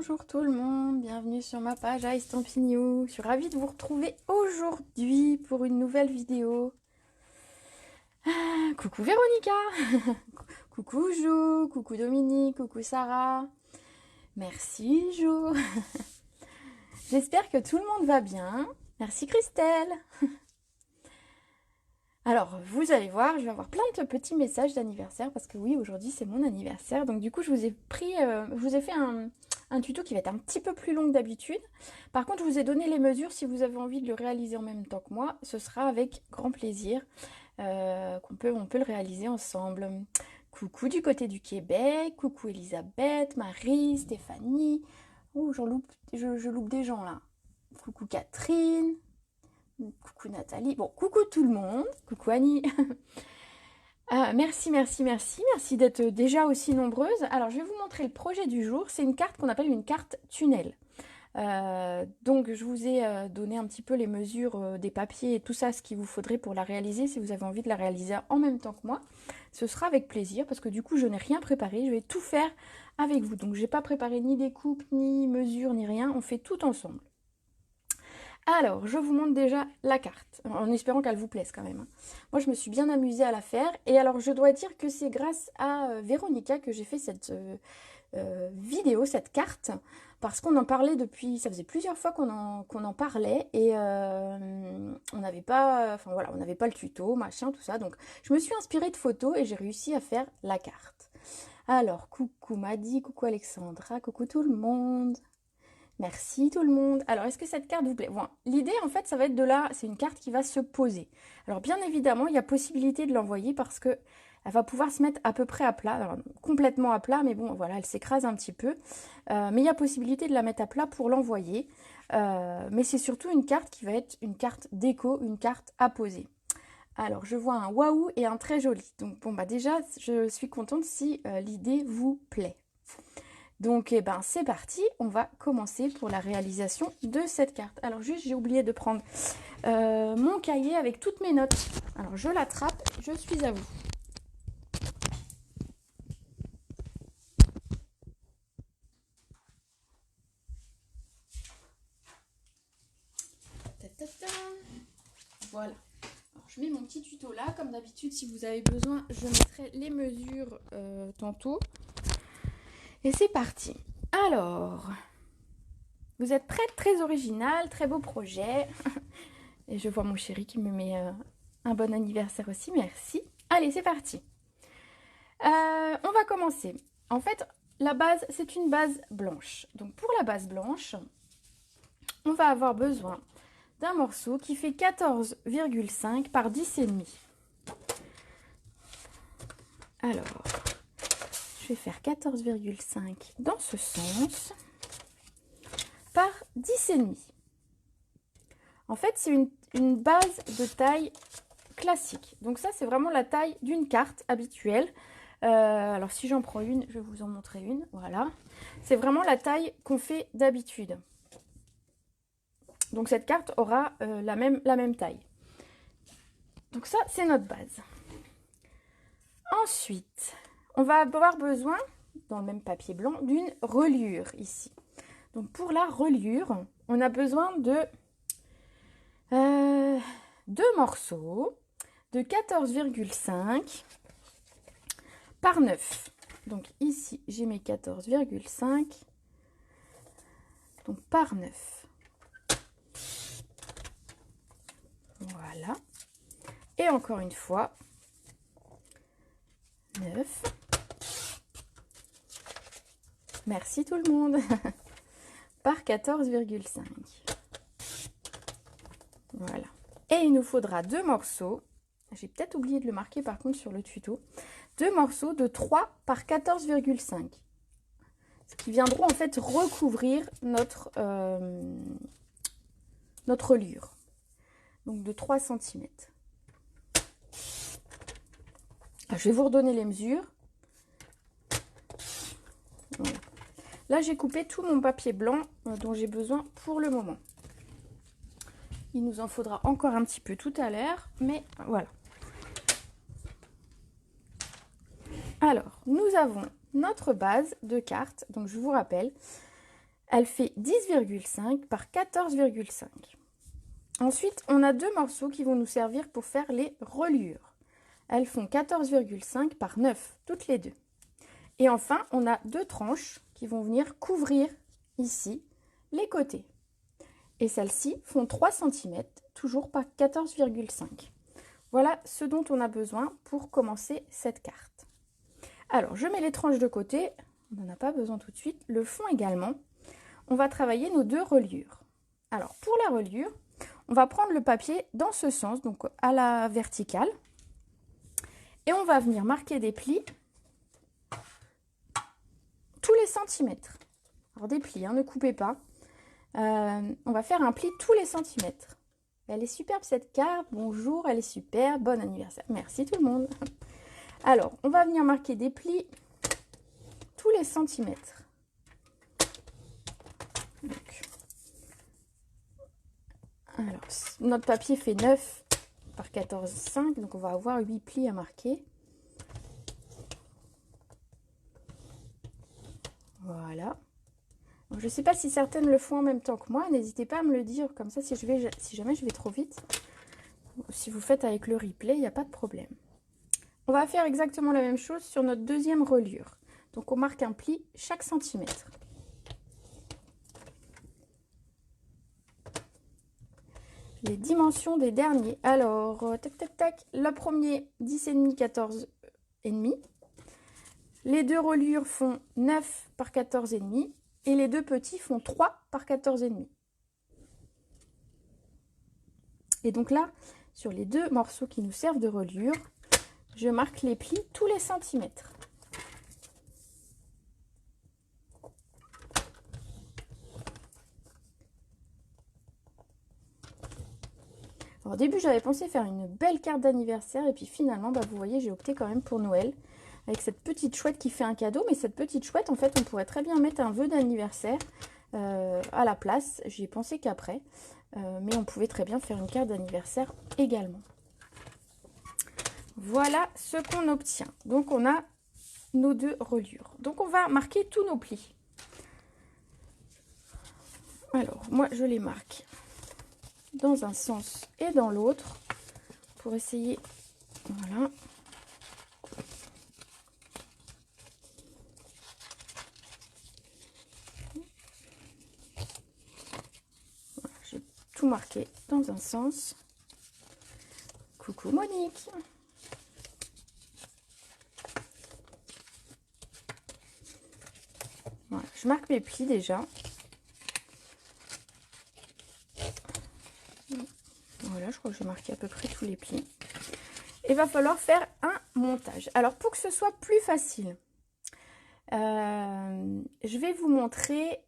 Bonjour tout le monde, bienvenue sur ma page iStampin'. Je suis ravie de vous retrouver aujourd'hui pour une nouvelle vidéo. Coucou Véronica, coucou Jo, coucou Dominique, coucou Sarah. Merci Jo. J'espère que tout le monde va bien. Merci Christelle. Alors, vous allez voir, je vais avoir plein de petits messages d'anniversaire parce que oui, aujourd'hui c'est mon anniversaire. Donc du coup, je vous ai fait un tuto qui va être un petit peu plus long que d'habitude. Par contre, je vous ai donné les mesures. Si vous avez envie de le réaliser en même temps que moi, ce sera avec grand plaisir on peut le réaliser ensemble. Coucou du côté du Québec, coucou Elisabeth, Marie, Stéphanie. Oh, je loupe des gens là. Coucou Catherine. Coucou Nathalie. Bon, coucou tout le monde. Coucou Annie. Merci d'être déjà aussi nombreuses. Alors, je vais vous montrer le projet du jour. C'est une carte qu'on appelle une carte tunnel. Donc, je vous ai donné un petit peu les mesures des papiers et tout ça, ce qu'il vous faudrait pour la réaliser. Si vous avez envie de la réaliser en même temps que moi, ce sera avec plaisir parce que du coup, je n'ai rien préparé. Je vais tout faire avec vous. Donc, je n'ai pas préparé ni découpe, ni mesure, ni rien. On fait tout ensemble. Alors, je vous montre déjà la carte, en espérant qu'elle vous plaise quand même. Moi, je me suis bien amusée à la faire. Et alors, je dois dire que c'est grâce à Véronica que j'ai fait cette vidéo, cette carte, parce qu'on en parlait depuis, ça faisait plusieurs fois qu'on en parlait, et on n'avait pas, enfin voilà, on n'avait pas le tuto, machin, tout ça. Donc, je me suis inspirée de photos et j'ai réussi à faire la carte. Alors, coucou Maddy, coucou Alexandra, coucou tout le monde. Merci tout le monde. Alors, est-ce que cette carte vous plaît? Bon, l'idée, en fait, ça va être de là, c'est une carte qui va se poser. Alors, bien évidemment, il y a possibilité de l'envoyer parce que elle va pouvoir se mettre à peu près à plat, alors, complètement à plat, mais bon, voilà, elle s'écrase un petit peu. Mais il y a possibilité de la mettre à plat pour l'envoyer. Mais c'est surtout une carte qui va être une carte déco, une carte à poser. Alors, je vois un waouh et un très joli. Donc, bon, bah déjà, je suis contente si l'idée vous plaît. Donc, eh ben, c'est parti, on va commencer pour la réalisation de cette carte. Alors, juste, j'ai oublié de prendre mon cahier avec toutes mes notes. Alors, je l'attrape, je suis à vous. Voilà. Alors, je mets mon petit tuto là. Comme d'habitude, si vous avez besoin, je mettrai les mesures tantôt. Et c'est parti. Alors, vous êtes très original, très beau projet. Et je vois mon chéri qui me met un bon anniversaire aussi, merci. Allez, c'est parti. On va commencer. En fait, la base, c'est une base blanche. Donc pour la base blanche, on va avoir besoin d'un morceau qui fait 14,5 par 10,5. Alors, je vais faire 14,5 dans ce sens par 10,5. En fait, c'est une base de taille classique. Donc ça, c'est vraiment la taille d'une carte habituelle. Alors si j'en prends une, je vais vous en montrer une. Voilà. C'est vraiment la taille qu'on fait d'habitude. Donc cette carte aura la même taille. Donc ça, c'est notre base. Ensuite, on va avoir besoin, dans le même papier blanc, d'une reliure ici. Donc pour la reliure, on a besoin de deux morceaux de 14,5 par 9. Donc ici, j'ai mes 14,5 donc par 9. Voilà. Et encore une fois, 9. Merci tout le monde. Par 14,5. Voilà. Et il nous faudra deux morceaux. J'ai peut-être oublié de le marquer par contre sur le tuto. Deux morceaux de 3 par 14,5. Ce qui viendront en fait recouvrir notre reliure. Donc de 3 cm. Je vais vous redonner les mesures. Voilà. Là, j'ai coupé tout mon papier blanc dont j'ai besoin pour le moment. Il nous en faudra encore un petit peu tout à l'heure, mais voilà. Alors, nous avons notre base de carte. Donc, je vous rappelle, Elle fait 10,5 par 14,5. Ensuite, on a deux morceaux qui vont nous servir pour faire les reliures. Elles font 14,5 par 9, toutes les deux. Et enfin, on a deux tranches qui vont venir couvrir ici les côtés. Et celles-ci font 3 cm, toujours par 14,5. Voilà ce dont on a besoin pour commencer cette carte. Alors, je mets les tranches de côté, on n'en a pas besoin tout de suite. Le fond également, on va travailler nos deux reliures. Alors, pour la reliure, on va prendre le papier dans ce sens, donc à la verticale. Et on va venir marquer des plis tous les centimètres. Alors des plis, hein, ne coupez pas. On va faire un pli tous les centimètres. Elle est superbe cette carte, bonjour, elle est super, bon anniversaire. Merci tout le monde. Alors, on va venir marquer des plis tous les centimètres. Donc, alors, notre papier fait 9 par 14,5, donc on va avoir 8 plis à marquer. Voilà. Donc, je ne sais pas si certaines le font en même temps que moi, n'hésitez pas à me le dire, comme ça si jamais je vais trop vite. Si vous faites avec le replay, il n'y a pas de problème. On va faire exactement la même chose sur notre deuxième reliure. Donc on marque un pli chaque centimètre. Les dimensions des derniers. Alors, tac, tac, tac. Le premier, 10,5, 14,5. Les deux reliures font 9 par 14,5. Et les deux petits font 3 par 14,5. Et donc là, sur les deux morceaux qui nous servent de reliure, je marque les plis tous les centimètres. Alors, au début, j'avais pensé faire une belle carte d'anniversaire et puis finalement, vous voyez, j'ai opté quand même pour Noël avec cette petite chouette qui fait un cadeau. Mais cette petite chouette, en fait, on pourrait très bien mettre un vœu d'anniversaire à la place. J'y ai pensé qu'après, mais on pouvait très bien faire une carte d'anniversaire également. Voilà ce qu'on obtient. Donc, on a nos deux reliures. Donc, on va marquer tous nos plis. Alors, moi, je les marque dans un sens et dans l'autre pour essayer, voilà. Voilà, j'ai tout marqué dans un sens. Coucou Monique. Voilà, je marque mes plis déjà. Voilà, je crois que j'ai marqué à peu près tous les plis. Il va falloir faire un montage. Alors, pour que ce soit plus facile, je vais vous montrer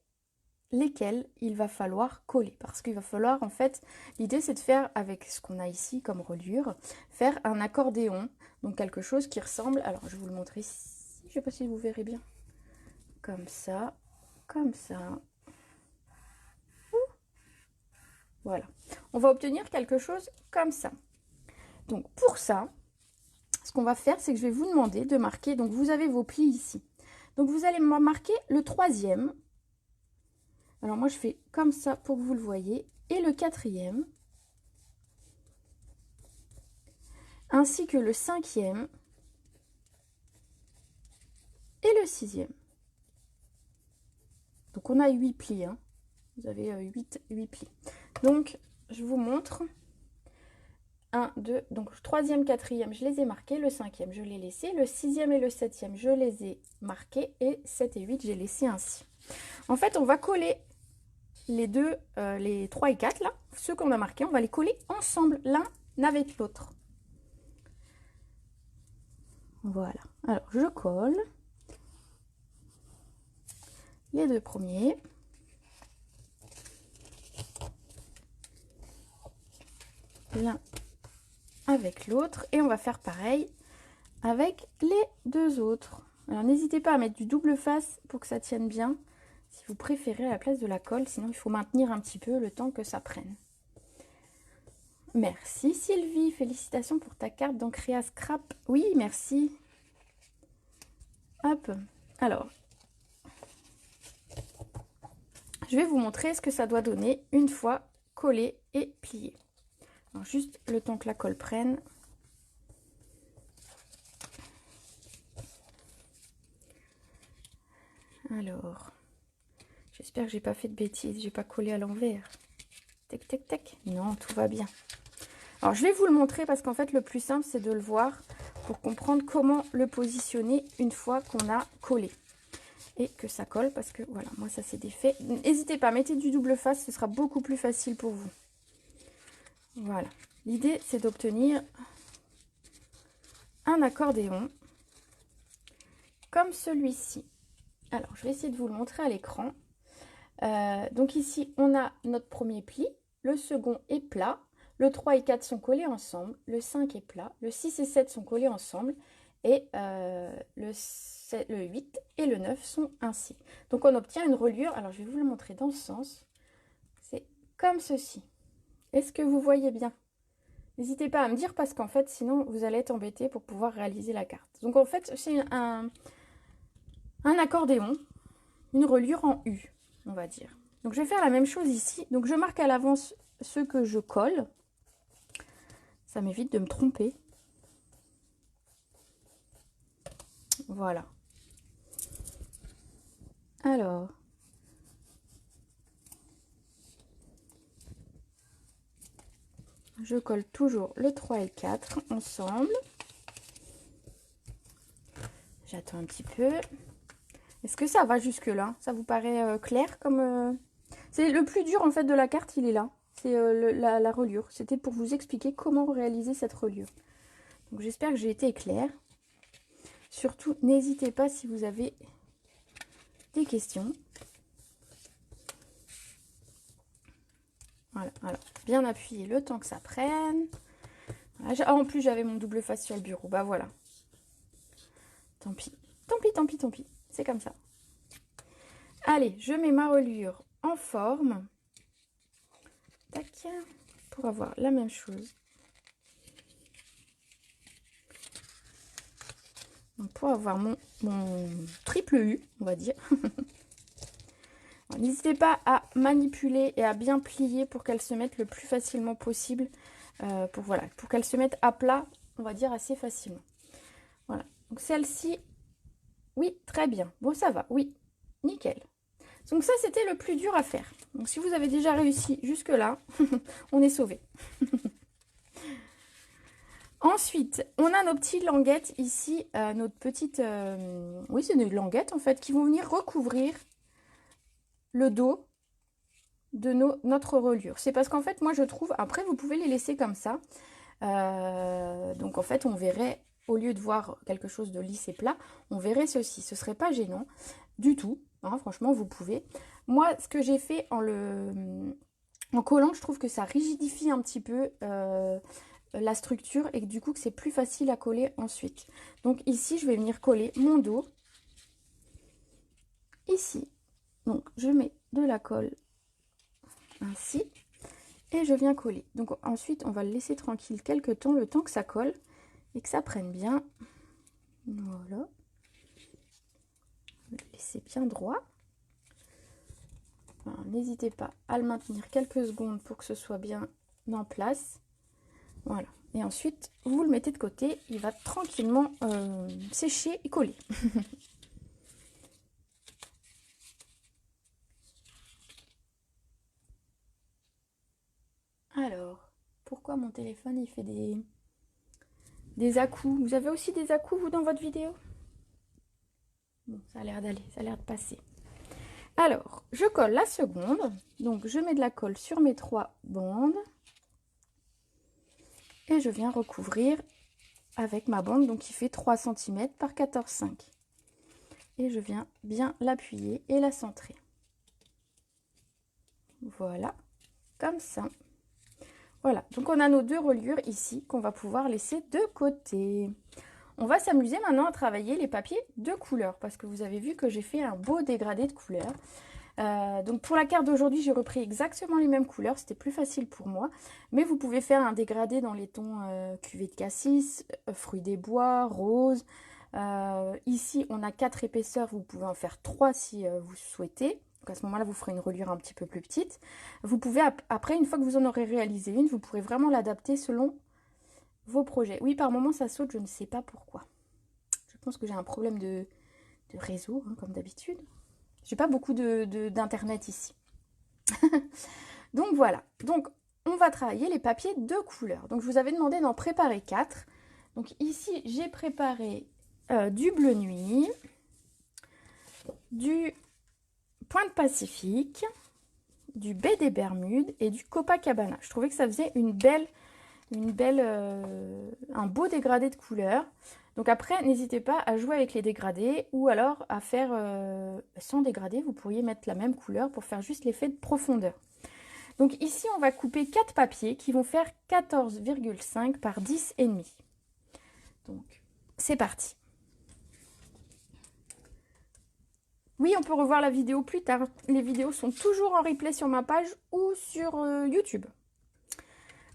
lesquels il va falloir coller. Parce qu'il va falloir, en fait, l'idée c'est de faire, avec ce qu'on a ici comme reliure, faire un accordéon. Donc, quelque chose qui ressemble, alors je vais vous le montrer ici, je ne sais pas si vous verrez bien. Comme ça, comme ça. Voilà. On va obtenir quelque chose comme ça. Donc, pour ça, ce qu'on va faire, c'est que je vais vous demander de marquer, donc vous avez vos plis ici. Donc, vous allez marquer le troisième. Alors, moi, je fais comme ça pour que vous le voyez. Et le quatrième. Ainsi que le cinquième. Et le sixième. Donc, on a 8 plis. Hein. Vous avez 8 plis. Donc, je vous montre. 1, 2, donc le troisième, quatrième, je les ai marqués. Le cinquième, je l'ai laissé. Le sixième et le septième, je les ai marqués. Et 7 et 8, j'ai laissé ainsi. En fait, on va coller les deux, les 3 et 4, là, ceux qu'on a marqués, on va les coller ensemble, l'un avec l'autre. Voilà. Alors, je colle les deux premiers. L'un avec l'autre. Et on va faire pareil avec les deux autres. Alors, n'hésitez pas à mettre du double face pour que ça tienne bien. Si vous préférez à la place de la colle, sinon il faut maintenir un petit peu le temps que ça prenne. Merci Sylvie, félicitations pour ta carte d'Ancrea Scrap. Oui, merci. Hop, alors, je vais vous montrer ce que ça doit donner une fois collé et plié. Alors juste le temps que la colle prenne. Alors, j'espère que j'ai pas fait de bêtises, j'ai pas collé à l'envers. Tac, tac, tac. Non, tout va bien. Alors, je vais vous le montrer parce qu'en fait, le plus simple, c'est de le voir pour comprendre comment le positionner une fois qu'on a collé. Et que ça colle parce que, voilà, moi, ça s'est défait. N'hésitez pas, mettez du double face, ce sera beaucoup plus facile pour vous. Voilà. L'idée, c'est d'obtenir un accordéon comme celui-ci. Alors, je vais essayer de vous le montrer à l'écran. Donc ici, on a notre premier pli. Le second est plat. Le 3 et 4 sont collés ensemble. Le 5 est plat. Le 6 et 7 sont collés ensemble. Et le 8 et le 9 sont ainsi. Donc on obtient une reliure. Alors, je vais vous le montrer dans ce sens. C'est comme ceci. Est-ce que vous voyez bien? N'hésitez pas à me dire parce qu'en fait, sinon, vous allez être embêté pour pouvoir réaliser la carte. Donc en fait, c'est un accordéon, une reliure en U, on va dire. Donc je vais faire la même chose ici. Donc je marque à l'avance ce que je colle. Ça m'évite de me tromper. Voilà. Alors. Je colle toujours le 3 et le 4 ensemble. J'attends un petit peu. Est-ce que ça va jusque là? Ça vous paraît clair comme... C'est le plus dur en fait de la carte, il est là. C'est la reliure. C'était pour vous expliquer comment réaliser cette reliure. Donc j'espère que j'ai été claire. Surtout, n'hésitez pas si vous avez des questions. Voilà, alors bien appuyer le temps que ça prenne. Voilà, en plus, j'avais mon double face sur le bureau. Bah voilà. Tant pis, tant pis, tant pis, tant pis. C'est comme ça. Allez, je mets ma reliure en forme. Tac, pour avoir la même chose. Donc pour avoir mon triple U, on va dire. N'hésitez pas à manipuler et à bien plier pour qu'elle se mette le plus facilement possible. Pour qu'elle se mette à plat, on va dire assez facilement. Voilà. Donc celle-ci, oui, très bien. Bon, ça va, oui, nickel. Donc ça, c'était le plus dur à faire. Donc si vous avez déjà réussi jusque-là, on est sauvé. Ensuite, on a nos petites languettes ici, notre petite... oui, c'est des languettes en fait, qui vont venir recouvrir le dos de notre reliure. C'est parce qu'en fait, moi je trouve... Après, vous pouvez les laisser comme ça. Donc en fait, on verrait, au lieu de voir quelque chose de lisse et plat, on verrait ceci. Ce serait pas gênant du tout. Hein, franchement, vous pouvez. Moi, ce que j'ai fait en collant, je trouve que ça rigidifie un petit peu la structure et que du coup que c'est plus facile à coller ensuite. Donc ici, je vais venir coller mon dos. Ici. Donc je mets de la colle ainsi. Et je viens coller. Donc ensuite, on va le laisser tranquille quelques temps, le temps que ça colle et que ça prenne bien. Voilà. Le laisser bien droit. N'hésitez pas à le maintenir quelques secondes pour que ce soit bien en place. Voilà. Et ensuite, vous le mettez de côté. Il va tranquillement sécher et coller. Alors, pourquoi mon téléphone il fait des à-coups? Vous avez aussi des à-coups, vous, dans votre vidéo? Bon, ça a l'air d'aller, ça a l'air de passer. Alors, je colle la seconde. Donc, je mets de la colle sur mes 3 bandes. Et je viens recouvrir avec ma bande, donc qui fait 3 cm par 14,5. Et je viens bien l'appuyer et la centrer. Voilà, comme ça. Voilà, donc on a nos 2 reliures ici qu'on va pouvoir laisser de côté. On va s'amuser maintenant à travailler les papiers de couleur parce que vous avez vu que j'ai fait un beau dégradé de couleurs. Donc pour la carte d'aujourd'hui, j'ai repris exactement les mêmes couleurs, c'était plus facile pour moi. Mais vous pouvez faire un dégradé dans les tons cuvée de cassis, fruits des bois, rose. Ici, on a 4 épaisseurs, vous pouvez en faire 3 si vous souhaitez. Donc à ce moment-là, vous ferez une reliure un petit peu plus petite. Vous pouvez, après, une fois que vous en aurez réalisé une, vous pourrez vraiment l'adapter selon vos projets. Oui, par moment, ça saute, je ne sais pas pourquoi. Je pense que j'ai un problème de réseau, hein, comme d'habitude. J'ai pas beaucoup d'internet ici. Donc voilà. Donc, on va travailler les papiers de couleur. Donc, je vous avais demandé d'en préparer 4. Donc ici, j'ai préparé du bleu nuit, du Pointe Pacifique, du baie des Bermudes et du Copacabana. Je trouvais que ça faisait un beau dégradé de couleurs. Donc après, n'hésitez pas à jouer avec les dégradés ou alors à faire sans dégradé. Vous pourriez mettre la même couleur pour faire juste l'effet de profondeur. Donc ici, on va couper 4 papiers qui vont faire 14,5 par 10,5. Donc, c'est parti. Oui, on peut revoir la vidéo plus tard. Les vidéos sont toujours en replay sur ma page ou sur YouTube.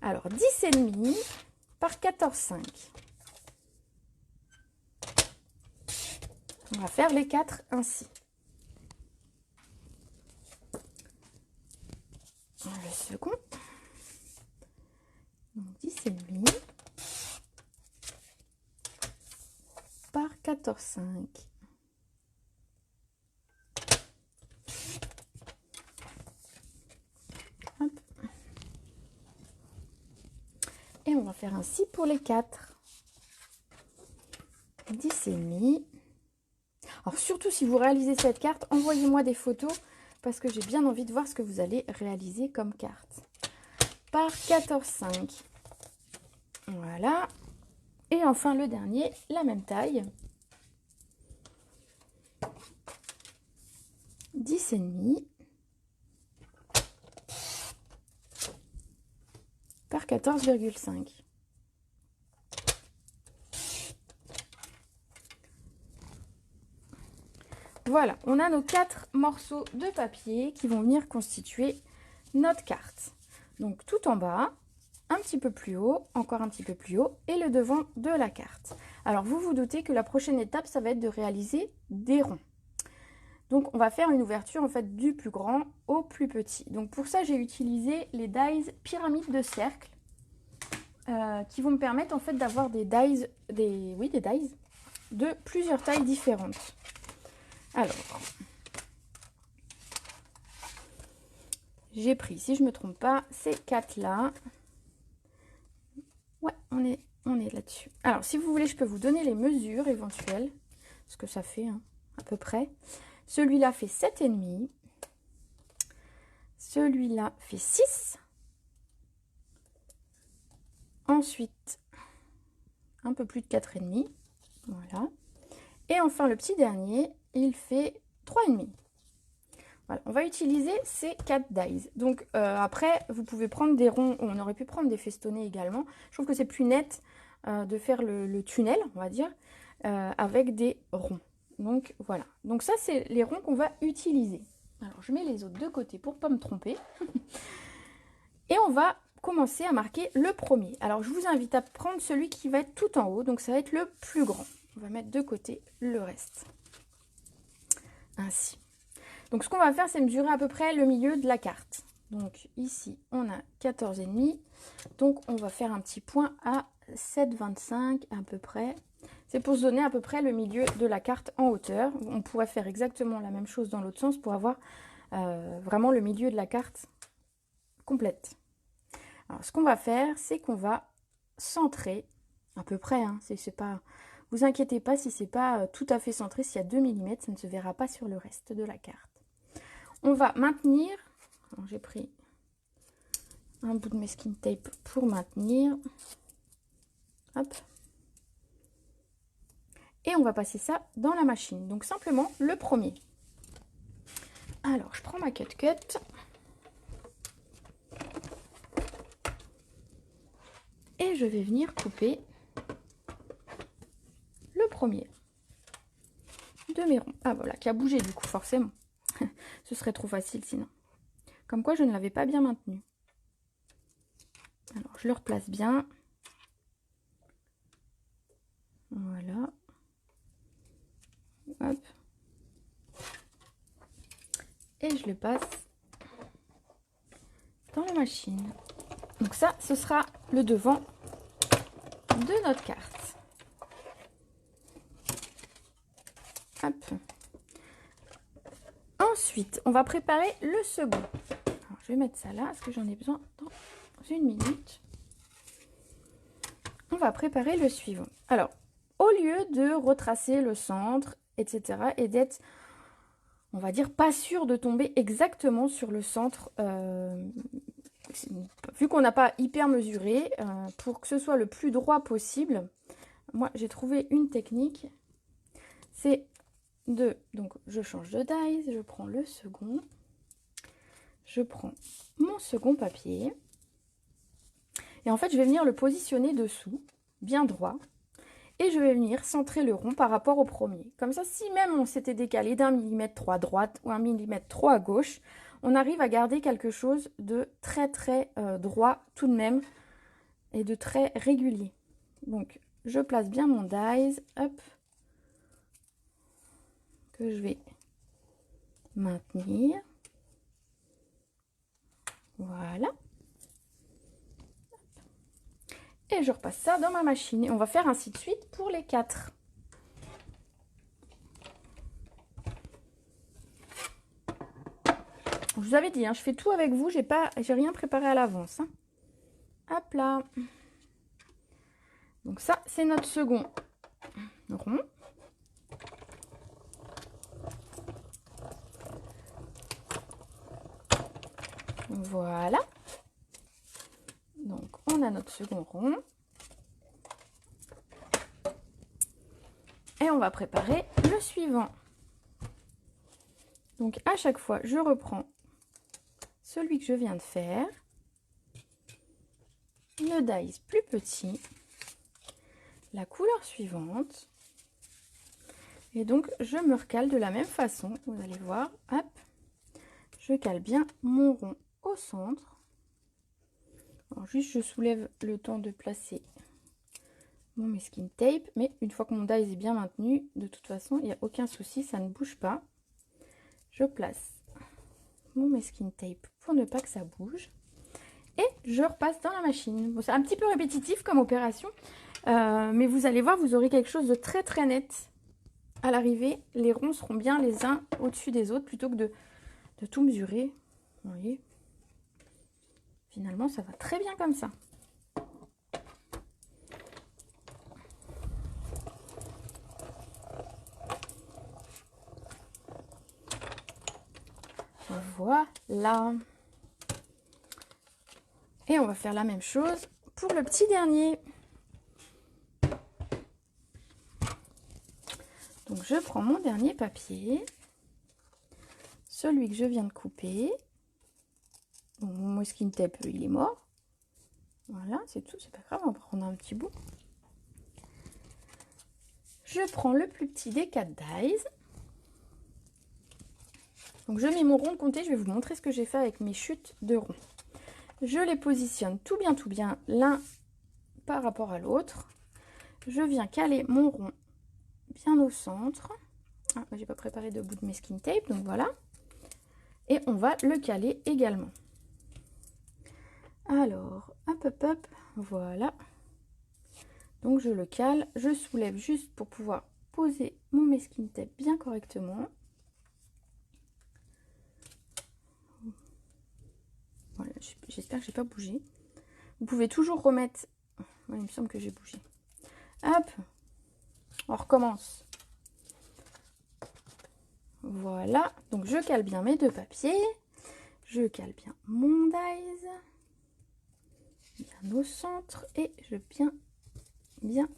Alors, 10,5 par 14,5. On va faire les 4 ainsi. Le second. Donc, 10,5 par 14,5. Et on va faire ainsi pour les 4. 10,5. Alors surtout si vous réalisez cette carte, envoyez-moi des photos parce que j'ai bien envie de voir ce que vous allez réaliser comme carte. Par 14,5. Voilà. Et enfin le dernier, la même taille. 10,5 par 14,5. Voilà, on a nos 4 morceaux de papier qui vont venir constituer notre carte. Donc tout en bas, un petit peu plus haut, encore un petit peu plus haut et le devant de la carte. Alors vous vous doutez que la prochaine étape, ça va être de réaliser des ronds. Donc on va faire une ouverture en fait du plus grand au plus petit. Donc pour ça, j'ai utilisé les dies pyramides de cercle qui vont me permettre en fait d'avoir des dies de plusieurs tailles différentes. Alors, j'ai pris, si je ne me trompe pas, ces 4 là. Ouais, on est là-dessus. Alors, si vous voulez, je peux vous donner les mesures éventuelles, ce que ça fait, hein, à peu près. Celui-là fait 7,5. Celui-là fait 6. Ensuite, un peu plus de 4,5. Voilà. Et enfin, le petit dernier, il fait 3,5. Voilà, on va utiliser ces 4 dies. Donc après, vous pouvez prendre des ronds, on aurait pu prendre des festonnés également. Je trouve que c'est plus net de faire le tunnel, on va dire, avec des ronds. Donc voilà. Donc ça, c'est les ronds qu'on va utiliser. Alors je mets les autres de côté pour ne pas me tromper. Et on va commencer à marquer le premier. Alors je vous invite à prendre celui qui va être tout en haut, donc ça va être le plus grand. On va mettre de côté le reste. Ainsi. Donc ce qu'on va faire, c'est mesurer à peu près le milieu de la carte. Donc ici, on a 14,5. Donc on va faire un petit point à 7,25 à peu près. C'est pour se donner à peu près le milieu de la carte en hauteur. On pourrait faire exactement la même chose dans l'autre sens pour avoir vraiment le milieu de la carte complète. Alors ce qu'on va faire, c'est qu'on va centrer à peu près. Hein, c'est pas... Vous inquiétez pas si c'est pas tout à fait centré. S'il y a 2 mm, ça ne se verra pas sur le reste de la carte. On va maintenir, j'ai pris un bout de masking tape pour maintenir, hop, et on va passer ça dans la machine, donc simplement le premier. Alors je prends ma cut, et je vais venir couper le premier de mes ronds. Ah voilà, qui a bougé du coup forcément. Ce serait trop facile sinon. Comme quoi je ne l'avais pas bien maintenu. Alors je le replace bien. Voilà. Hop. Et je le passe dans la machine. Donc ça, ce sera le devant de notre carte. Hop. Ensuite, on va préparer le second. Alors, je vais mettre ça là, parce que j'en ai besoin dans une minute. On va préparer le suivant. Alors, au lieu de retracer le centre, etc., et d'être, on va dire, pas sûr de tomber exactement sur le centre, vu qu'on n'a pas hyper mesuré, pour que ce soit le plus droit possible, moi j'ai trouvé une technique, c'est de, donc je change de dies, je prends le second, je prends mon second papier, et en fait je vais venir le positionner dessous, bien droit, et je vais venir centrer le rond par rapport au premier. Comme ça, si même on s'était décalé d'1 millimètre trop à droite ou 1 millimètre trop à gauche, on arrive à garder quelque chose de très très droit tout de même et de très régulier. Donc je place bien mon dies, hop, que je vais maintenir. Voilà. Et je repasse ça dans ma machine. Et on va faire ainsi de suite pour les 4. Je vous avais dit, hein, je fais tout avec vous, j'ai rien préparé à l'avance. Hein. Hop là. Donc ça, c'est notre second rond. Voilà. Donc on a notre second rond. Et on va préparer le suivant. Donc à chaque fois, je reprends celui que je viens de faire. Le dies plus petit. La couleur suivante. Et donc je me recale de la même façon. Vous allez voir. Hop. Je cale bien mon rond au centre. Alors juste je soulève le temps de placer mon masking tape, mais une fois que mon dies est bien maintenu, de toute façon il n'y a aucun souci, ça ne bouge pas. Je place mon masking tape pour ne pas que ça bouge et je repasse dans la machine. Bon, c'est un petit peu répétitif comme opération, mais vous allez voir, vous aurez quelque chose de très très net à l'arrivée. Les ronds seront bien les uns au-dessus des autres plutôt que de tout mesurer. Vous voyez, finalement ça va très bien comme ça. Voilà. Et on va faire la même chose pour le petit dernier. Donc je prends mon dernier papier, celui que je viens de couper. Bon, mon masking tape, il est mort. Voilà, c'est tout, c'est pas grave, on va prendre un petit bout. Je prends le plus petit des 4 dies. Donc je mets mon rond de compter, je vais vous montrer ce que j'ai fait avec mes chutes de rond. Je les positionne tout bien l'un par rapport à l'autre. Je viens caler mon rond bien au centre. Ah, j'ai pas préparé de bout de masking tape, donc voilà. Et on va le caler également. Alors, hop, voilà. Donc je le cale, je soulève juste pour pouvoir poser mon masking tape bien correctement. Voilà, j'espère que j'ai pas bougé. Vous pouvez toujours remettre. Ouais, il me semble que j'ai bougé. Hop, on recommence. Voilà, donc je cale bien mes deux papiers. Je cale bien mon dies. Bien au centre. Et je bien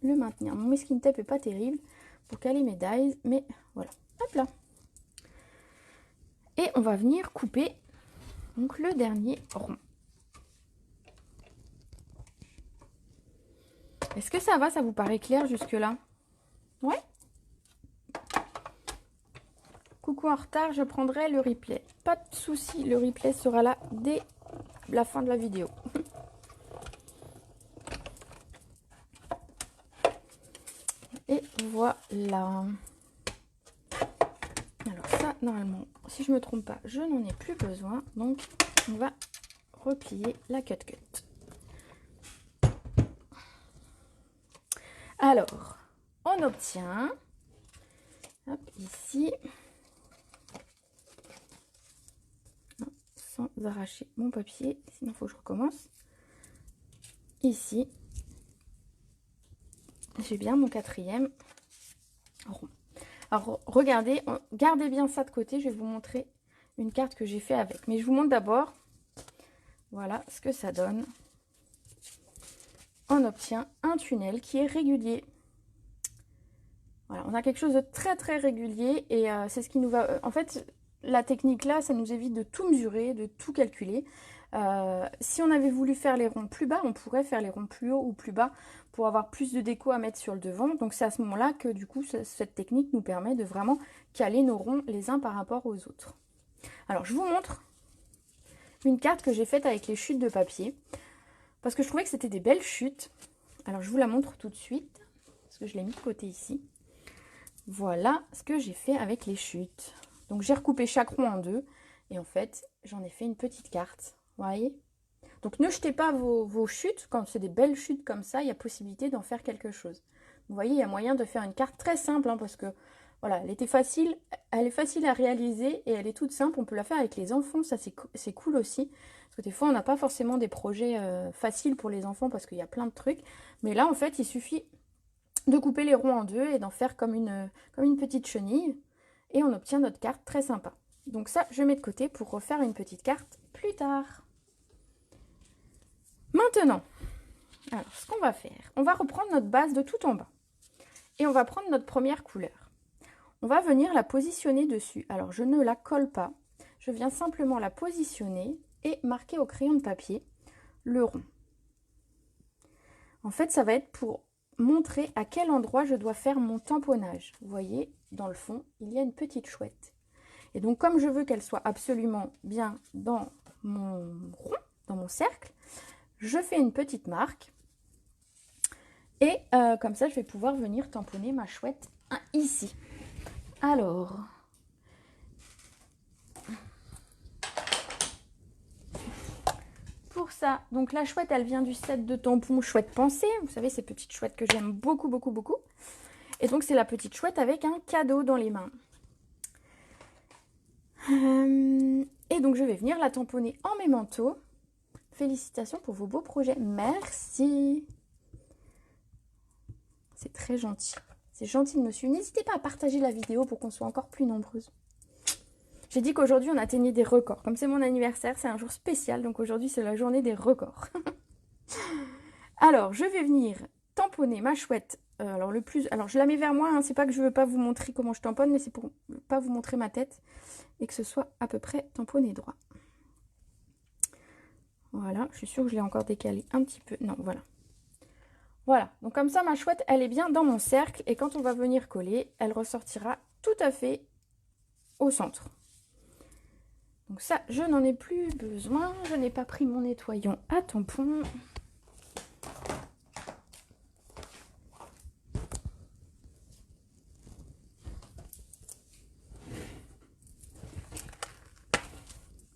le maintenir. Mon masking tape est pas terrible pour caler mes dies, mais voilà. Hop là. Et on va venir couper donc le dernier rond. Est-ce que ça va, ça vous paraît clair jusque-là? Ouais. Coucou en retard, je prendrai le replay. Pas de souci, le replay sera là dès la fin de la vidéo. Et voilà. Alors ça, normalement, si je me trompe pas, je n'en ai plus besoin. Donc, on va replier la cut. Alors, on obtient, hop, ici, sans arracher mon papier, sinon il faut que je recommence. Ici, j'ai bien mon 4e rond. Alors, regardez, gardez bien ça de côté, je vais vous montrer une carte que j'ai fait avec. Mais je vous montre d'abord, voilà ce que ça donne. On obtient un tunnel qui est régulier. Voilà, on a quelque chose de très très régulier et c'est ce qui nous va... en fait, la technique là, ça nous évite de tout mesurer, de tout calculer. Si on avait voulu faire les ronds plus bas, on pourrait faire les ronds plus haut ou plus bas pour avoir plus de déco à mettre sur le devant. Donc c'est à ce moment-là que du coup, cette technique nous permet de vraiment caler nos ronds les uns par rapport aux autres. Alors, je vous montre une carte que j'ai faite avec les chutes de papier parce que je trouvais que c'était des belles chutes. Alors, je vous la montre tout de suite parce que je l'ai mis de côté ici. Voilà ce que j'ai fait avec les chutes. Donc j'ai recoupé chaque rond en deux et en fait j'en ai fait une petite carte. Vous voyez? Donc ne jetez pas vos chutes. Quand c'est des belles chutes comme ça, il y a possibilité d'en faire quelque chose. Vous voyez, il y a moyen de faire une carte très simple hein, parce que voilà, elle est facile à réaliser et elle est toute simple. On peut la faire avec les enfants, ça c'est cool aussi. Parce que des fois on n'a pas forcément des projets faciles pour les enfants parce qu'il y a plein de trucs. Mais là en fait il suffit de couper les ronds en deux et d'en faire comme une petite chenille. Et on obtient notre carte très sympa. Donc ça, je mets de côté pour refaire une petite carte plus tard. Maintenant, alors ce qu'on va faire, on va reprendre notre base de tout en bas. Et on va prendre notre première couleur. On va venir la positionner dessus. Alors je ne la colle pas. Je viens simplement la positionner et marquer au crayon de papier le rond. En fait, ça va être pour montrer à quel endroit je dois faire mon tamponnage. Vous voyez, dans le fond, il y a une petite chouette. Et donc, comme je veux qu'elle soit absolument bien dans mon rond, dans mon cercle, je fais une petite marque. Et comme ça, je vais pouvoir venir tamponner ma chouette ici. Alors, pour ça, donc la chouette, elle vient du set de tampons Chouette Pensée. Vous savez, ces petites chouettes que j'aime beaucoup, beaucoup, beaucoup. Et donc, c'est la petite chouette avec un cadeau dans les mains. Et donc, je vais venir la tamponner en mes manteaux. Félicitations pour vos beaux projets. Merci. C'est très gentil. C'est gentil de monsieur. N'hésitez pas à partager la vidéo pour qu'on soit encore plus nombreuses. J'ai dit qu'aujourd'hui, on atteignait des records. Comme c'est mon anniversaire, c'est un jour spécial. Donc aujourd'hui, c'est la journée des records. Alors, je vais venir tamponner ma chouette. Alors, je la mets vers moi. Hein, c'est pas que je veux pas vous montrer comment je tamponne, mais c'est pour pas vous montrer ma tête. Et que ce soit à peu près tamponné droit. Voilà, je suis sûre que je l'ai encore décalé un petit peu. Non, voilà. Voilà, donc comme ça, ma chouette, elle est bien dans mon cercle. Et quand on va venir coller, elle ressortira tout à fait au centre. Donc ça, je n'en ai plus besoin. Je n'ai pas pris mon nettoyant à tampon.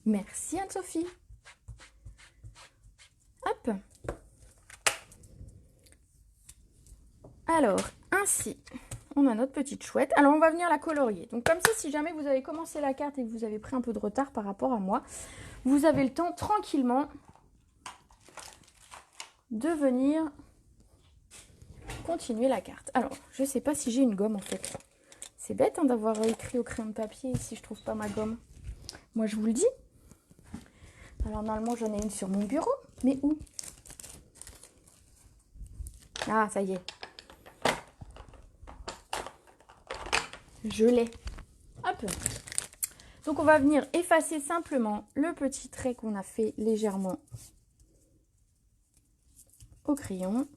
Merci Anne-Sophie. Hop. Alors, ainsi, on a notre petite chouette. Alors, on va venir la colorier. Donc, comme ça, si jamais vous avez commencé la carte et que vous avez pris un peu de retard par rapport à moi, vous avez le temps tranquillement de venir continuer la carte. Alors, je ne sais pas si j'ai une gomme en fait. C'est bête hein, d'avoir écrit au crayon de papier si je trouve pas ma gomme. Moi, je vous le dis. Alors, normalement, j'en ai une sur mon bureau. Mais où? Ah, ça y est. Je l'ai. Hop. Donc, on va venir effacer simplement le petit trait qu'on a fait légèrement au crayon.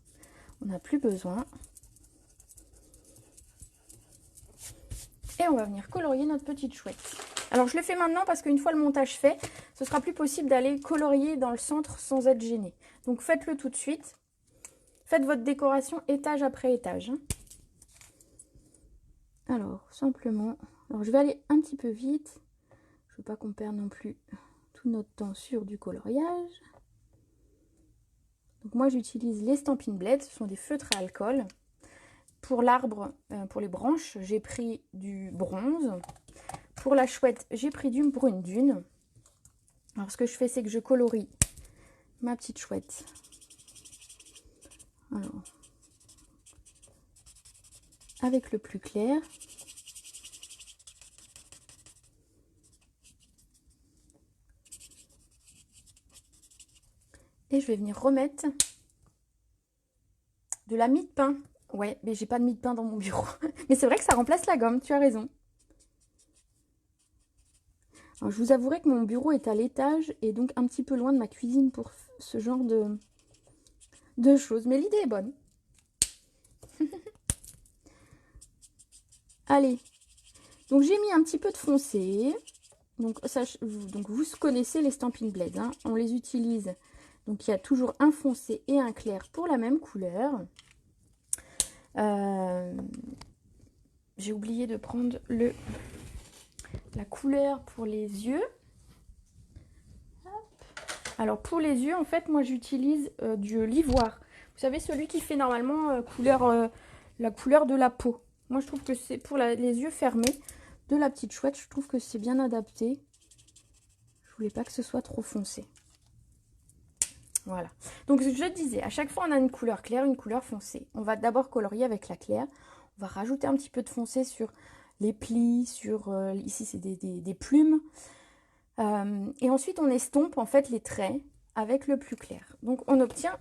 On n'a plus besoin. Et on va venir colorier notre petite chouette. Alors, je le fais maintenant parce qu'une fois le montage fait, ce sera plus possible d'aller colorier dans le centre sans être gêné. Donc, faites-le tout de suite. Faites votre décoration étage après étage. Alors, simplement, Alors je vais aller un petit peu vite. Je ne veux pas qu'on perde non plus tout notre temps sur du coloriage. Donc moi j'utilise les Stampin' Blend, ce sont des feutres à alcool. Pour l'arbre, pour les branches, j'ai pris du bronze. Pour la chouette, j'ai pris du brune dune. Alors ce que je fais, c'est que je colorie ma petite chouette. Alors, avec le plus clair. Et je vais venir remettre de la mie de pain. Ouais, mais j'ai pas de mie de pain dans mon bureau. Mais c'est vrai que ça remplace la gomme, tu as raison. Alors, je vous avouerai que mon bureau est à l'étage et donc un petit peu loin de ma cuisine pour ce genre de choses. Mais l'idée est bonne. Allez. Donc j'ai mis un petit peu de foncé. Donc vous connaissez les Stampin' Blend, hein. On les utilise. Donc il y a toujours un foncé et un clair pour la même couleur. J'ai oublié de prendre la couleur pour les yeux. Hop. Alors pour les yeux, en fait, moi j'utilise du l'ivoire. Vous savez, celui qui fait normalement la couleur de la peau. Moi je trouve que c'est pour les yeux fermés de la petite chouette, je trouve que c'est bien adapté. Je voulais pas que ce soit trop foncé. Voilà. Donc je disais, à chaque fois on a une couleur claire, une couleur foncée. On va d'abord colorier avec la claire. On va rajouter un petit peu de foncé sur les plis, sur ici c'est des plumes. Et ensuite on estompe en fait les traits avec le plus clair. Donc on obtient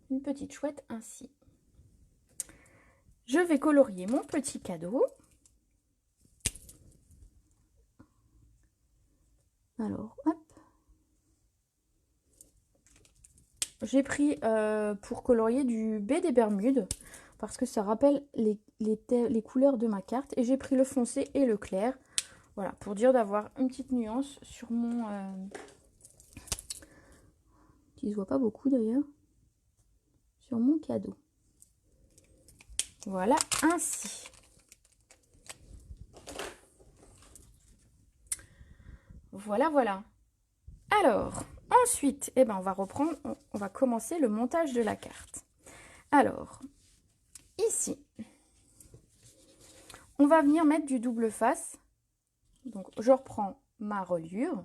une petite chouette ainsi. Je vais colorier mon petit cadeau. Alors, hop. J'ai pris pour colorier du baie des Bermudes parce que ça rappelle les couleurs de ma carte. Et j'ai pris le foncé et le clair. Voilà, pour dire d'avoir une petite nuance sur mon... qui se voit pas beaucoup d'ailleurs. Sur mon cadeau. Voilà, ainsi. Voilà, voilà. Alors, ensuite, eh ben, on va reprendre, on va commencer le montage de la carte. Alors, ici, on va venir mettre du double face. Donc, je reprends ma reliure.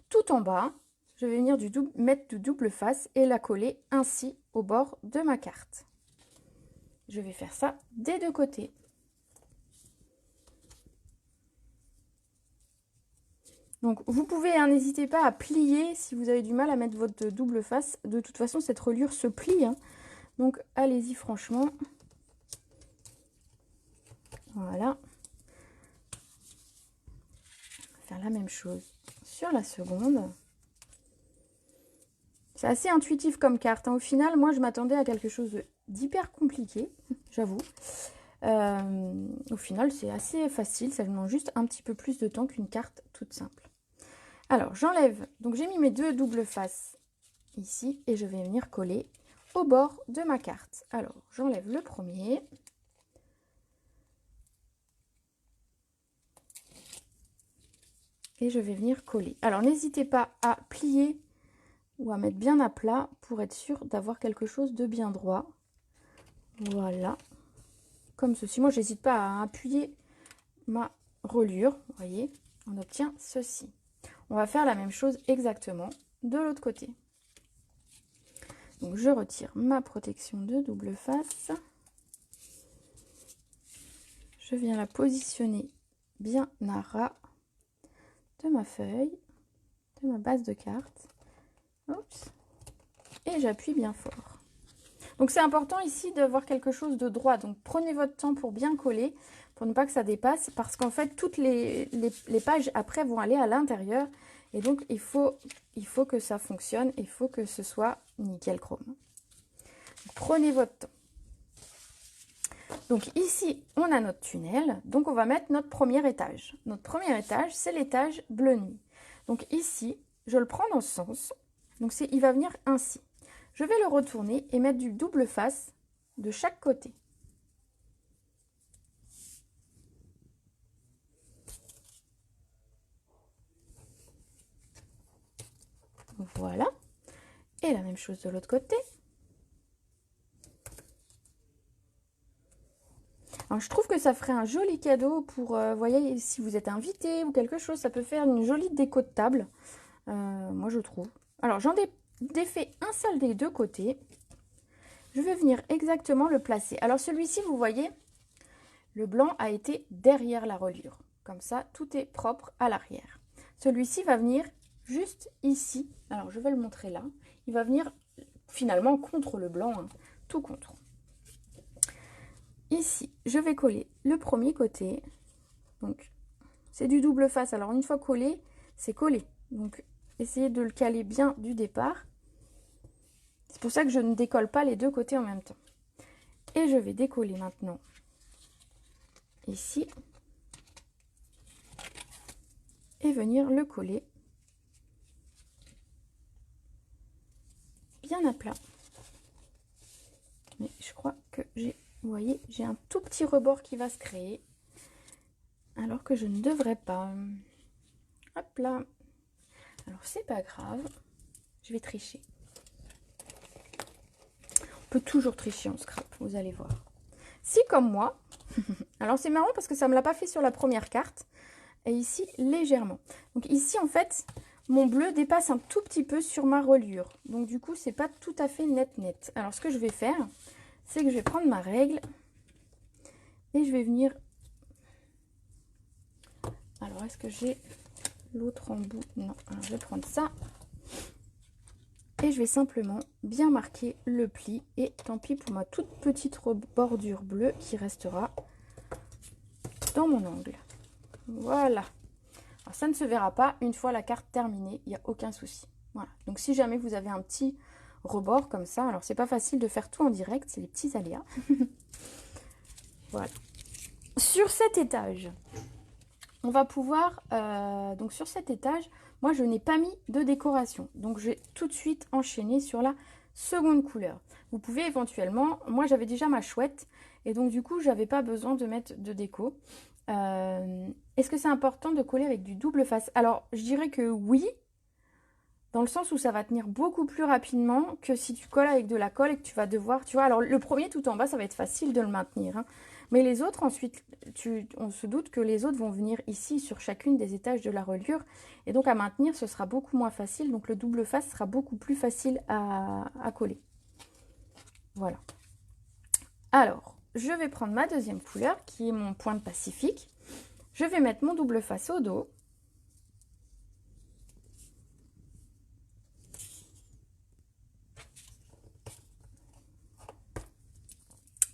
Tout en bas, je vais venir mettre du double face et la coller ainsi au bord de ma carte. Je vais faire ça des deux côtés. Donc, vous pouvez, n'hésitez pas à plier si vous avez du mal à mettre votre double face. De toute façon, cette reliure se plie, hein. Donc, allez-y franchement. Voilà. Faire la même chose sur la seconde. C'est assez intuitif comme carte, hein. Au final, moi, je m'attendais à quelque chose d'hyper compliqué, j'avoue. Au final, c'est assez facile. Ça demande juste un petit peu plus de temps qu'une carte toute simple. Alors, j'enlève. Donc, j'ai mis mes deux doubles faces ici et je vais venir coller au bord de ma carte. Alors, j'enlève le premier. Et je vais venir coller. Alors, n'hésitez pas à plier ou à mettre bien à plat pour être sûr d'avoir quelque chose de bien droit. Voilà. Comme ceci. Moi, j'hésite pas à appuyer ma reliure. Vous voyez, on obtient ceci. On va faire la même chose exactement de l'autre côté. Donc, je retire ma protection de double face. Je viens la positionner bien à ras de ma feuille, de ma base de carte. Oups. Et j'appuie bien fort. Donc c'est important ici d'avoir quelque chose de droit. Donc prenez votre temps pour bien coller, pour ne pas que ça dépasse, parce qu'en fait toutes les pages après vont aller à l'intérieur. Et donc il faut que ça fonctionne, il faut que ce soit nickel chrome. Donc, prenez votre temps. Donc ici on a notre tunnel, donc on va mettre notre premier étage. Notre premier étage, c'est l'étage bleu nuit. Donc ici, je le prends dans ce sens, donc il va venir ainsi. Je vais le retourner et mettre du double face de chaque côté. Voilà. Et la même chose de l'autre côté. Alors, je trouve que ça ferait un joli cadeau pour, voyez, si vous êtes invité ou quelque chose, ça peut faire une jolie déco de table. Moi, je trouve. Alors, j'en ai défait un seul des deux côtés. Je vais venir exactement le placer. Alors, celui-ci, vous voyez, le blanc a été derrière la reliure. Comme ça, tout est propre à l'arrière. Celui-ci va venir juste ici. Alors, je vais le montrer là. Il va venir finalement contre le blanc, hein, tout contre. Ici, je vais coller le premier côté. Donc, c'est du double face. Alors, une fois collé, c'est collé. Donc, essayez de le caler bien du départ. C'est pour ça que je ne décolle pas les deux côtés en même temps. Et je vais décoller maintenant ici. Et venir le coller bien à plat. Mais je crois que j'ai... Vous voyez, j'ai un tout petit rebord qui va se créer. Alors que je ne devrais pas. Hop là. Alors, c'est pas grave. Je vais tricher. On peut toujours tricher en scrap, vous allez voir. Si, comme moi... Alors, c'est marrant parce que ça ne me l'a pas fait sur la première carte. Et ici, légèrement. Donc, ici, en fait, mon bleu dépasse un tout petit peu sur ma reliure. Donc, du coup, c'est pas tout à fait net. Alors, ce que je vais faire... c'est que je vais prendre ma règle et je vais venir... Alors, est-ce que j'ai l'autre embout? Non, alors je vais prendre ça. Et je vais simplement bien marquer le pli. Et tant pis pour ma toute petite bordure bleue qui restera dans mon angle. Voilà. Alors, ça ne se verra pas une fois la carte terminée, il n'y a aucun souci. Voilà. Donc, si jamais vous avez un petit rebord comme ça, alors c'est pas facile de faire tout en direct, c'est les petits aléas. Voilà. Sur cet étage, on va pouvoir, donc sur cet étage, moi je n'ai pas mis de décoration, donc je vais tout de suite enchaîner sur la seconde couleur. Vous pouvez éventuellement, moi j'avais déjà ma chouette, et donc du coup j'avais pas besoin de mettre de déco. Est-ce que c'est important de coller avec du double face? Alors je dirais que oui, dans le sens où ça va tenir beaucoup plus rapidement que si tu colles avec de la colle et que tu vas devoir, tu vois, alors le premier tout en bas, ça va être facile de le maintenir, hein. Mais les autres, ensuite, on se doute que les autres vont venir ici sur chacune des étages de la reliure. Et donc à maintenir, ce sera beaucoup moins facile. Donc le double face sera beaucoup plus facile à coller. Voilà. Alors, je vais prendre ma deuxième couleur, qui est mon point de Pacifique. Je vais mettre mon double face au dos.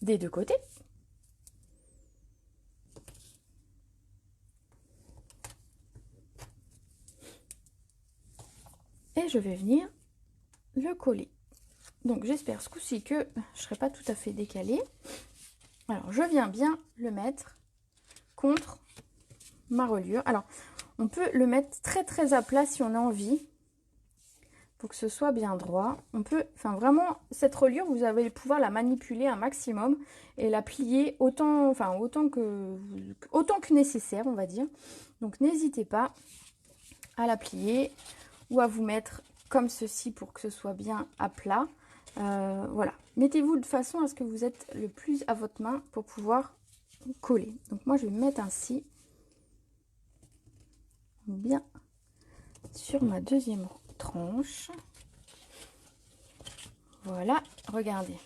Des deux côtés. Et je vais venir le coller. Donc j'espère ce coup-ci que je ne serai pas tout à fait décalée. Alors je viens bien le mettre contre ma reliure. Alors on peut le mettre très à plat si on a envie, pour que ce soit bien droit. On peut, enfin vraiment, cette reliure, vous allez pouvoir la manipuler un maximum et la plier autant que nécessaire, on va dire. Donc n'hésitez pas à la plier ou à vous mettre comme ceci pour que ce soit bien à plat. Voilà, mettez-vous de façon à ce que vous êtes le plus à votre main pour pouvoir coller. Donc moi je vais me mettre ainsi, bien sur ma deuxième tranche. Voilà, regardez,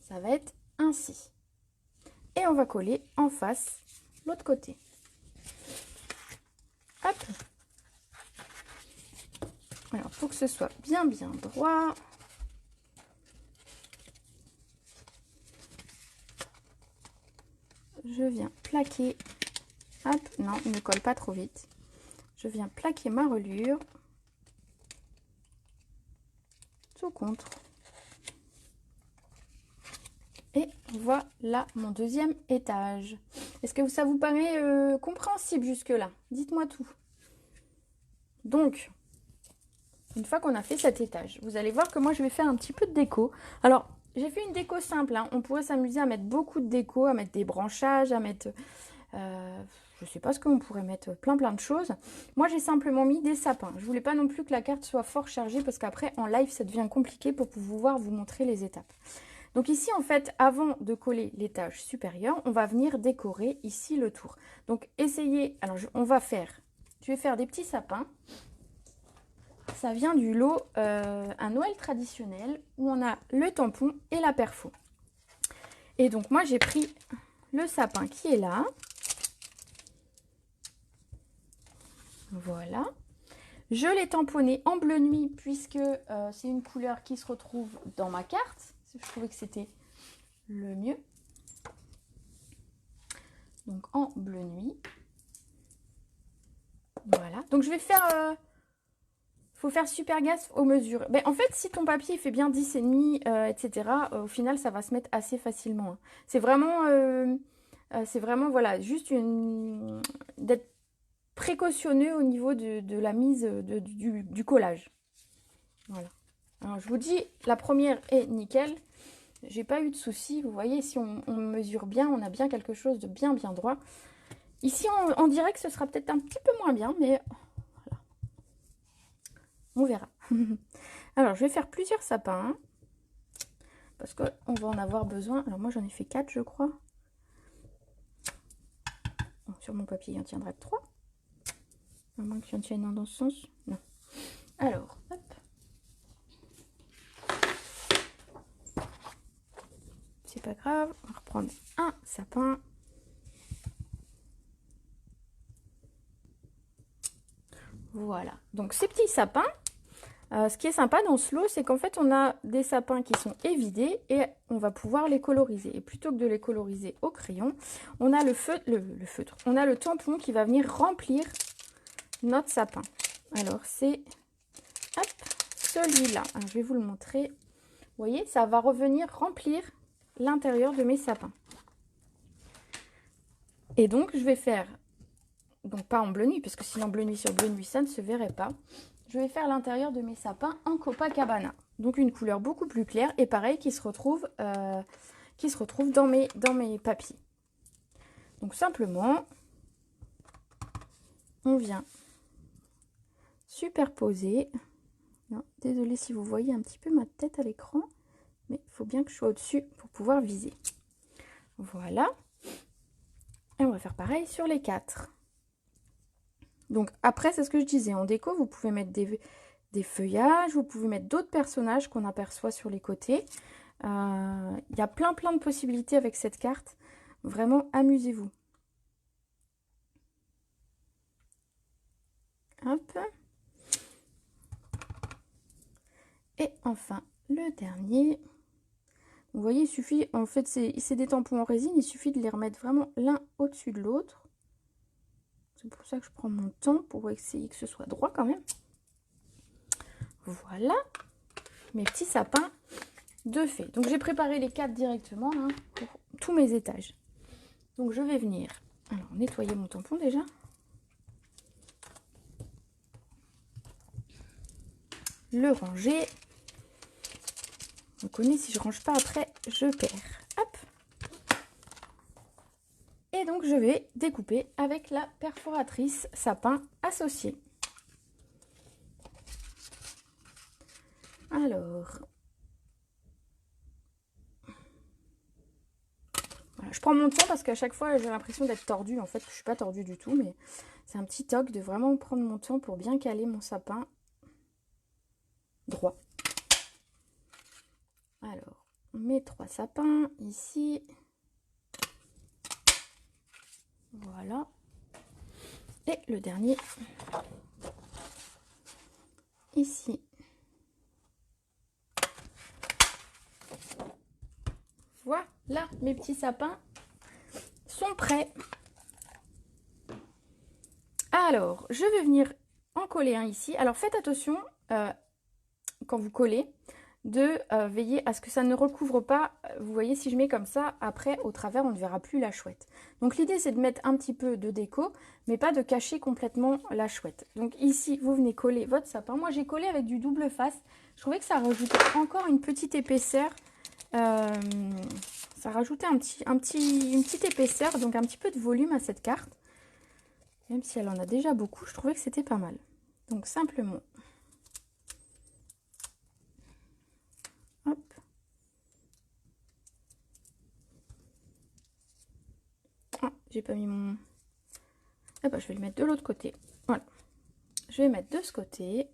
ça va être ainsi. Et on va coller en face l'autre côté. Hop. Alors, pour que ce soit bien droit. Je viens plaquer. Hop, non, il ne colle pas trop vite. Je viens plaquer ma reliure. Tout contre. Et voilà mon deuxième étage. Est-ce que ça vous paraît compréhensible jusque-là? Dites-moi tout. Donc, une fois qu'on a fait cet étage, vous allez voir que moi je vais faire un petit peu de déco. Alors, j'ai fait une déco simple, hein. On pourrait s'amuser à mettre beaucoup de déco, à mettre des branchages, à mettre je sais pas ce qu'on pourrait mettre, plein de choses. Moi, j'ai simplement mis des sapins. Je voulais pas non plus que la carte soit fort chargée parce qu'après, en live, ça devient compliqué pour pouvoir vous montrer les étapes. Donc ici, en fait, avant de coller l'étage supérieur, on va venir décorer ici le tour. Donc essayez, alors je vais faire des petits sapins. Ça vient du lot un Noël traditionnel où on a le tampon et la perfo. Et donc moi, j'ai pris le sapin qui est là. Voilà. Je l'ai tamponné en bleu nuit puisque c'est une couleur qui se retrouve dans ma carte. Je trouvais que c'était le mieux. Donc en bleu nuit. Voilà. Donc je vais faire... faut faire super gaffe aux mesures. Ben, en fait, si ton papier fait bien 10,5, etc., au final, ça va se mettre assez facilement. Hein. C'est vraiment, voilà, juste d'être précautionneux au niveau de la mise du collage. Voilà. Alors, je vous dis, la première est nickel. J'ai pas eu de soucis. Vous voyez, si on mesure bien, on a bien quelque chose de bien droit. Ici, en direct, ce sera peut-être un petit peu moins bien, mais voilà. On verra. Alors, je vais faire plusieurs sapins. Hein, parce qu'on va en avoir besoin. Alors, moi, j'en ai fait 4, je crois. Bon, sur mon papier, il en tiendra que 3. À moins que j'en tienne un dans ce sens. Non. Alors, hop. C'est pas grave. On va reprendre un sapin. Voilà. Donc, ces petits sapins, ce qui est sympa dans ce lot, c'est qu'en fait, on a des sapins qui sont évidés et on va pouvoir les coloriser. Et plutôt que de les coloriser au crayon, on a le feutre. On a le tampon qui va venir remplir notre sapin. Alors, c'est celui-là. Je vais vous le montrer. Vous voyez, ça va revenir remplir l'intérieur de mes sapins. Et donc, je vais faire, donc pas en bleu nuit, parce que sinon bleu nuit sur bleu nuit, ça ne se verrait pas. Je vais faire l'intérieur de mes sapins en Copacabana. Donc une couleur beaucoup plus claire et pareil qui se retrouve dans mes papiers. Donc simplement, on vient superposer. Non, désolée si vous voyez un petit peu ma tête à l'écran, mais il faut bien que je sois au-dessus pour pouvoir viser. Voilà. Et on va faire pareil sur les 4. Donc après, c'est ce que je disais, en déco, vous pouvez mettre des feuillages, vous pouvez mettre d'autres personnages qu'on aperçoit sur les côtés. Il y a plein de possibilités avec cette carte. Vraiment, amusez-vous. Hop. Et enfin, le dernier. Vous voyez, il suffit, en fait, c'est des tampons en résine, il suffit de les remettre vraiment l'un au-dessus de l'autre. C'est pour ça que je prends mon temps pour essayer que ce soit droit quand même. Voilà, mes petits sapins de fait. Donc j'ai préparé les 4 directement hein, pour tous mes étages. Donc je vais venir nettoyer mon tampon déjà. Le ranger. On connaît, si je range pas après, je perds. Hop. Et donc je vais découper avec la perforatrice sapin associée. Alors, voilà, je prends mon temps parce qu'à chaque fois j'ai l'impression d'être tordue. En fait, je suis pas tordue du tout, mais c'est un petit toc de vraiment prendre mon temps pour bien caler mon sapin droit. Alors, mes 3 sapins ici. Voilà. Et le dernier ici. Voilà, mes petits sapins sont prêts. Alors, je vais venir en coller un ici. Alors, faites attention, quand vous collez, de veiller à ce que ça ne recouvre pas. Vous voyez, si je mets comme ça, après, au travers, on ne verra plus la chouette. Donc, l'idée, c'est de mettre un petit peu de déco, mais pas de cacher complètement la chouette. Donc, ici, vous venez coller votre sapin. Moi, j'ai collé avec du double face. Je trouvais que ça rajoutait encore une petite épaisseur. Ça rajoutait une petite épaisseur, donc un petit peu de volume à cette carte. Même si elle en a déjà beaucoup, je trouvais que c'était pas mal. Donc simplement, hop. Ah, j'ai pas mis mon... Ah bah, je vais le mettre de l'autre côté. Voilà. Je vais mettre de ce côté.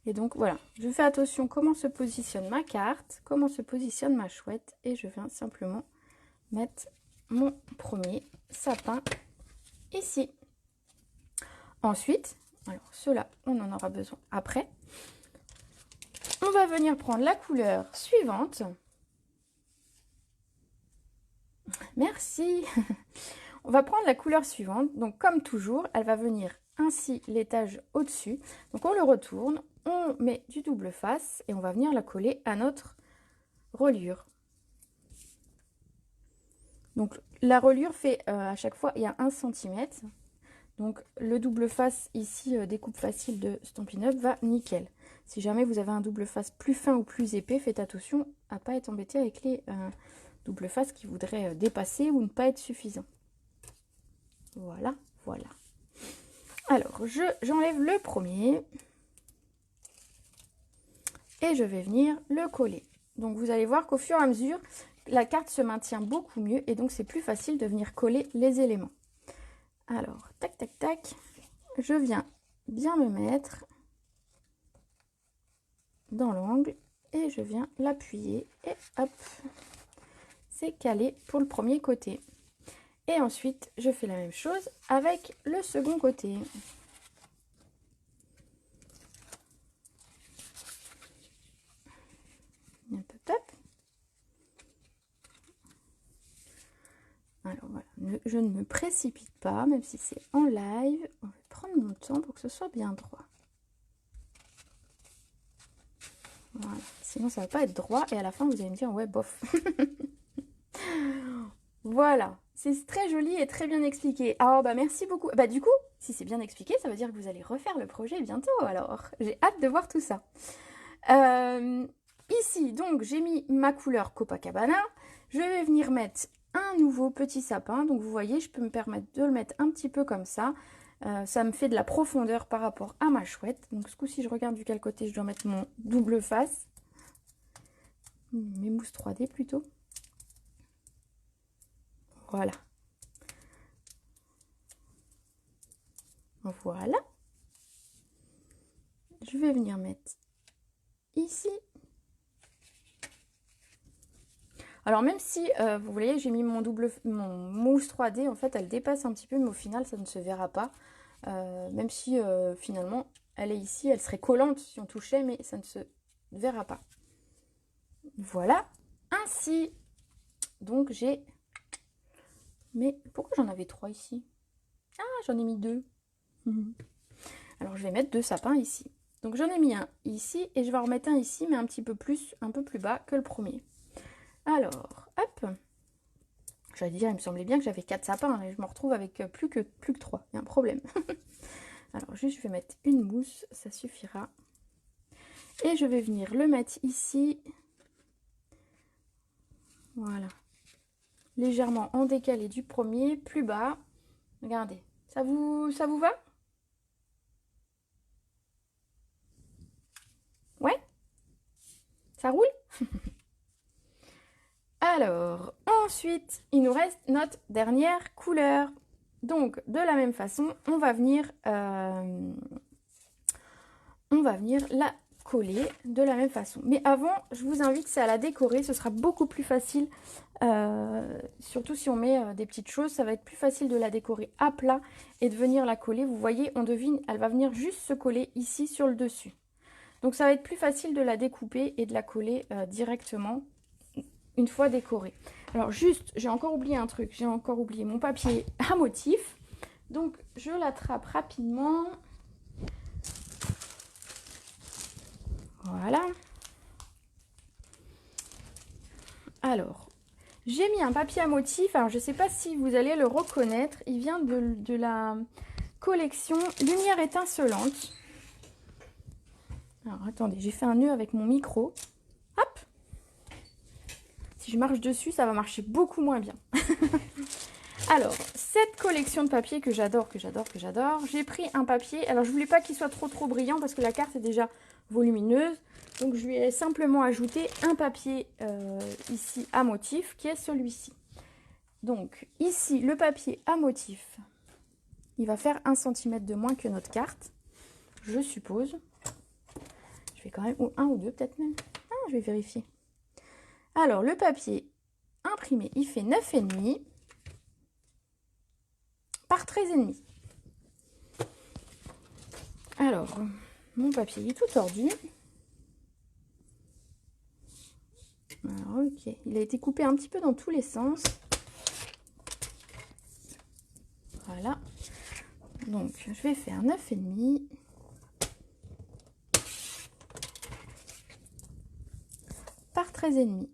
Et donc voilà, je fais attention comment se positionne ma carte, comment se positionne ma chouette. Et je viens simplement mettre mon premier sapin ici. Ensuite, alors ceux-là, on en aura besoin après. On va venir prendre la couleur suivante. Merci. On va prendre la couleur suivante. Donc comme toujours, elle va venir ainsi l'étage au-dessus. Donc on le retourne, on met du double face et on va venir la coller à notre reliure. Donc la reliure fait à chaque fois, il y a 1 cm. Donc le double face ici, découpe facile de Stampin' Up va nickel. Si jamais vous avez un double face plus fin ou plus épais, faites attention à ne pas être embêté avec les double face qui voudraient dépasser ou ne pas être suffisants. Voilà, voilà. Alors, j'enlève le premier et je vais venir le coller. Donc, vous allez voir qu'au fur et à mesure, la carte se maintient beaucoup mieux et donc c'est plus facile de venir coller les éléments. Alors, tac, tac, tac, je viens bien me mettre dans l'angle et je viens l'appuyer et hop, c'est calé pour le premier côté. Et ensuite, je fais la même chose avec le second côté. Un peu top. Alors voilà, je ne me précipite pas, même si c'est en live. On va prendre mon temps pour que ce soit bien droit. Voilà, sinon ça va pas être droit et à la fin vous allez me dire ouais bof. Voilà, c'est très joli et très bien expliqué. Alors bah merci beaucoup. Bah du coup, si c'est bien expliqué, ça veut dire que vous allez refaire le projet bientôt alors. J'ai hâte de voir tout ça. Ici, donc j'ai mis ma couleur Copacabana. Je vais venir mettre un nouveau petit sapin. Donc vous voyez, je peux me permettre de le mettre un petit peu comme ça. Ça me fait de la profondeur par rapport à ma chouette. Donc ce coup-ci, je regarde du quel côté je dois mettre mon double face. Mes mousses 3D plutôt. Voilà. Voilà. Je vais venir mettre ici. Alors même si, vous voyez, j'ai mis mon mousse 3D, en fait, elle dépasse un petit peu, mais au final, ça ne se verra pas. Même si, finalement, elle est ici, elle serait collante si on touchait, mais ça ne se verra pas. Voilà. Ainsi, donc j'ai... Mais pourquoi j'en avais 3 ici? Ah, j'en ai mis 2. Alors, je vais mettre 2 sapins ici. Donc, j'en ai mis un ici et je vais en remettre un ici, mais un petit peu plus, un peu plus bas que le premier. Alors, hop. J'allais dire, il me semblait bien que j'avais 4 sapins et je me retrouve avec plus que 3. Il y a un problème. Alors, juste, je vais mettre une mousse, ça suffira. Et je vais venir le mettre ici. Voilà. Légèrement en décalé du premier, plus bas. Regardez, ça vous va? Ouais? Ça roule? Alors, ensuite, il nous reste notre dernière couleur. Donc, de la même façon, on va venir la coller de la même façon. Mais avant, je vous invite, c'est à la décorer. Ce sera beaucoup plus facile. Surtout si on met des petites choses, ça va être plus facile de la décorer à plat et de venir la coller. Vous voyez, on devine, elle va venir juste se coller ici sur le dessus. Donc, ça va être plus facile de la découper et de la coller directement une fois décorée. Alors juste, j'ai encore oublié un truc, j'ai encore oublié mon papier à motif. Donc je l'attrape rapidement. Voilà. Alors, j'ai mis un papier à motif. Alors je ne sais pas si vous allez le reconnaître. Il vient de la collection Lumière étincelante. Alors attendez, j'ai fait un nœud avec mon micro. Hop! Si je marche dessus, ça va marcher beaucoup moins bien. Alors, c'est cette collection de papier que j'adore, j'ai pris un papier. Alors, je voulais pas qu'il soit trop brillant parce que la carte est déjà volumineuse. Donc, je lui ai simplement ajouté un papier ici à motif qui est celui-ci. Donc, ici, le papier à motif, il va faire 1 cm de moins que notre carte, je suppose. Je vais quand même, ou 1 ou 2 peut-être même. Ah, je vais vérifier. Alors, le papier imprimé, il fait 9,5 par 13,5. Alors, mon papier est tout tordu. Alors, ok, il a été coupé un petit peu dans tous les sens. Voilà. Donc, je vais faire 9,5 par 13,5.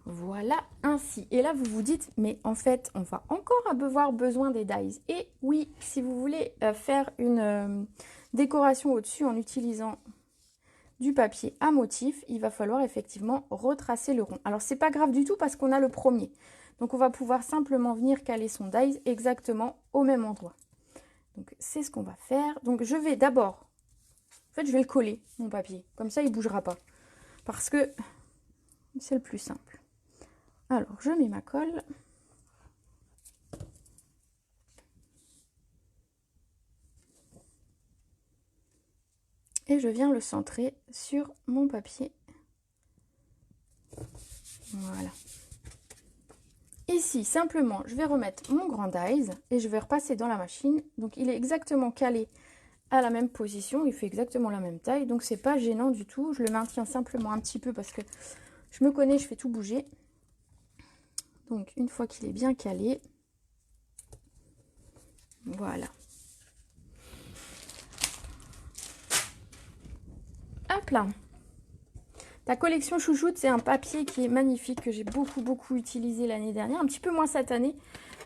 Voilà ainsi. Et là, vous vous dites, mais en fait, on va encore avoir besoin des dies. Et oui, si vous voulez faire une décoration au-dessus en utilisant du papier à motif, il va falloir effectivement retracer le rond. Alors, c'est pas grave du tout parce qu'on a le premier. Donc, on va pouvoir simplement venir caler son dies exactement au même endroit. Donc, c'est ce qu'on va faire. Donc, je vais d'abord, en fait, je vais le coller, mon papier. Comme ça, il ne bougera pas. Parce que c'est le plus simple. Alors, je mets ma colle. Et je viens le centrer sur mon papier. Voilà. Ici, simplement, je vais remettre mon grand dies et je vais repasser dans la machine. Donc, il est exactement calé à la même position. Il fait exactement la même taille. Donc, c'est pas gênant du tout. Je le maintiens simplement un petit peu parce que je me connais, je fais tout bouger. Donc, une fois qu'il est bien calé, voilà. Hop là. Ta collection chouchoute, c'est un papier qui est magnifique, que j'ai beaucoup utilisé l'année dernière. Un petit peu moins cette année,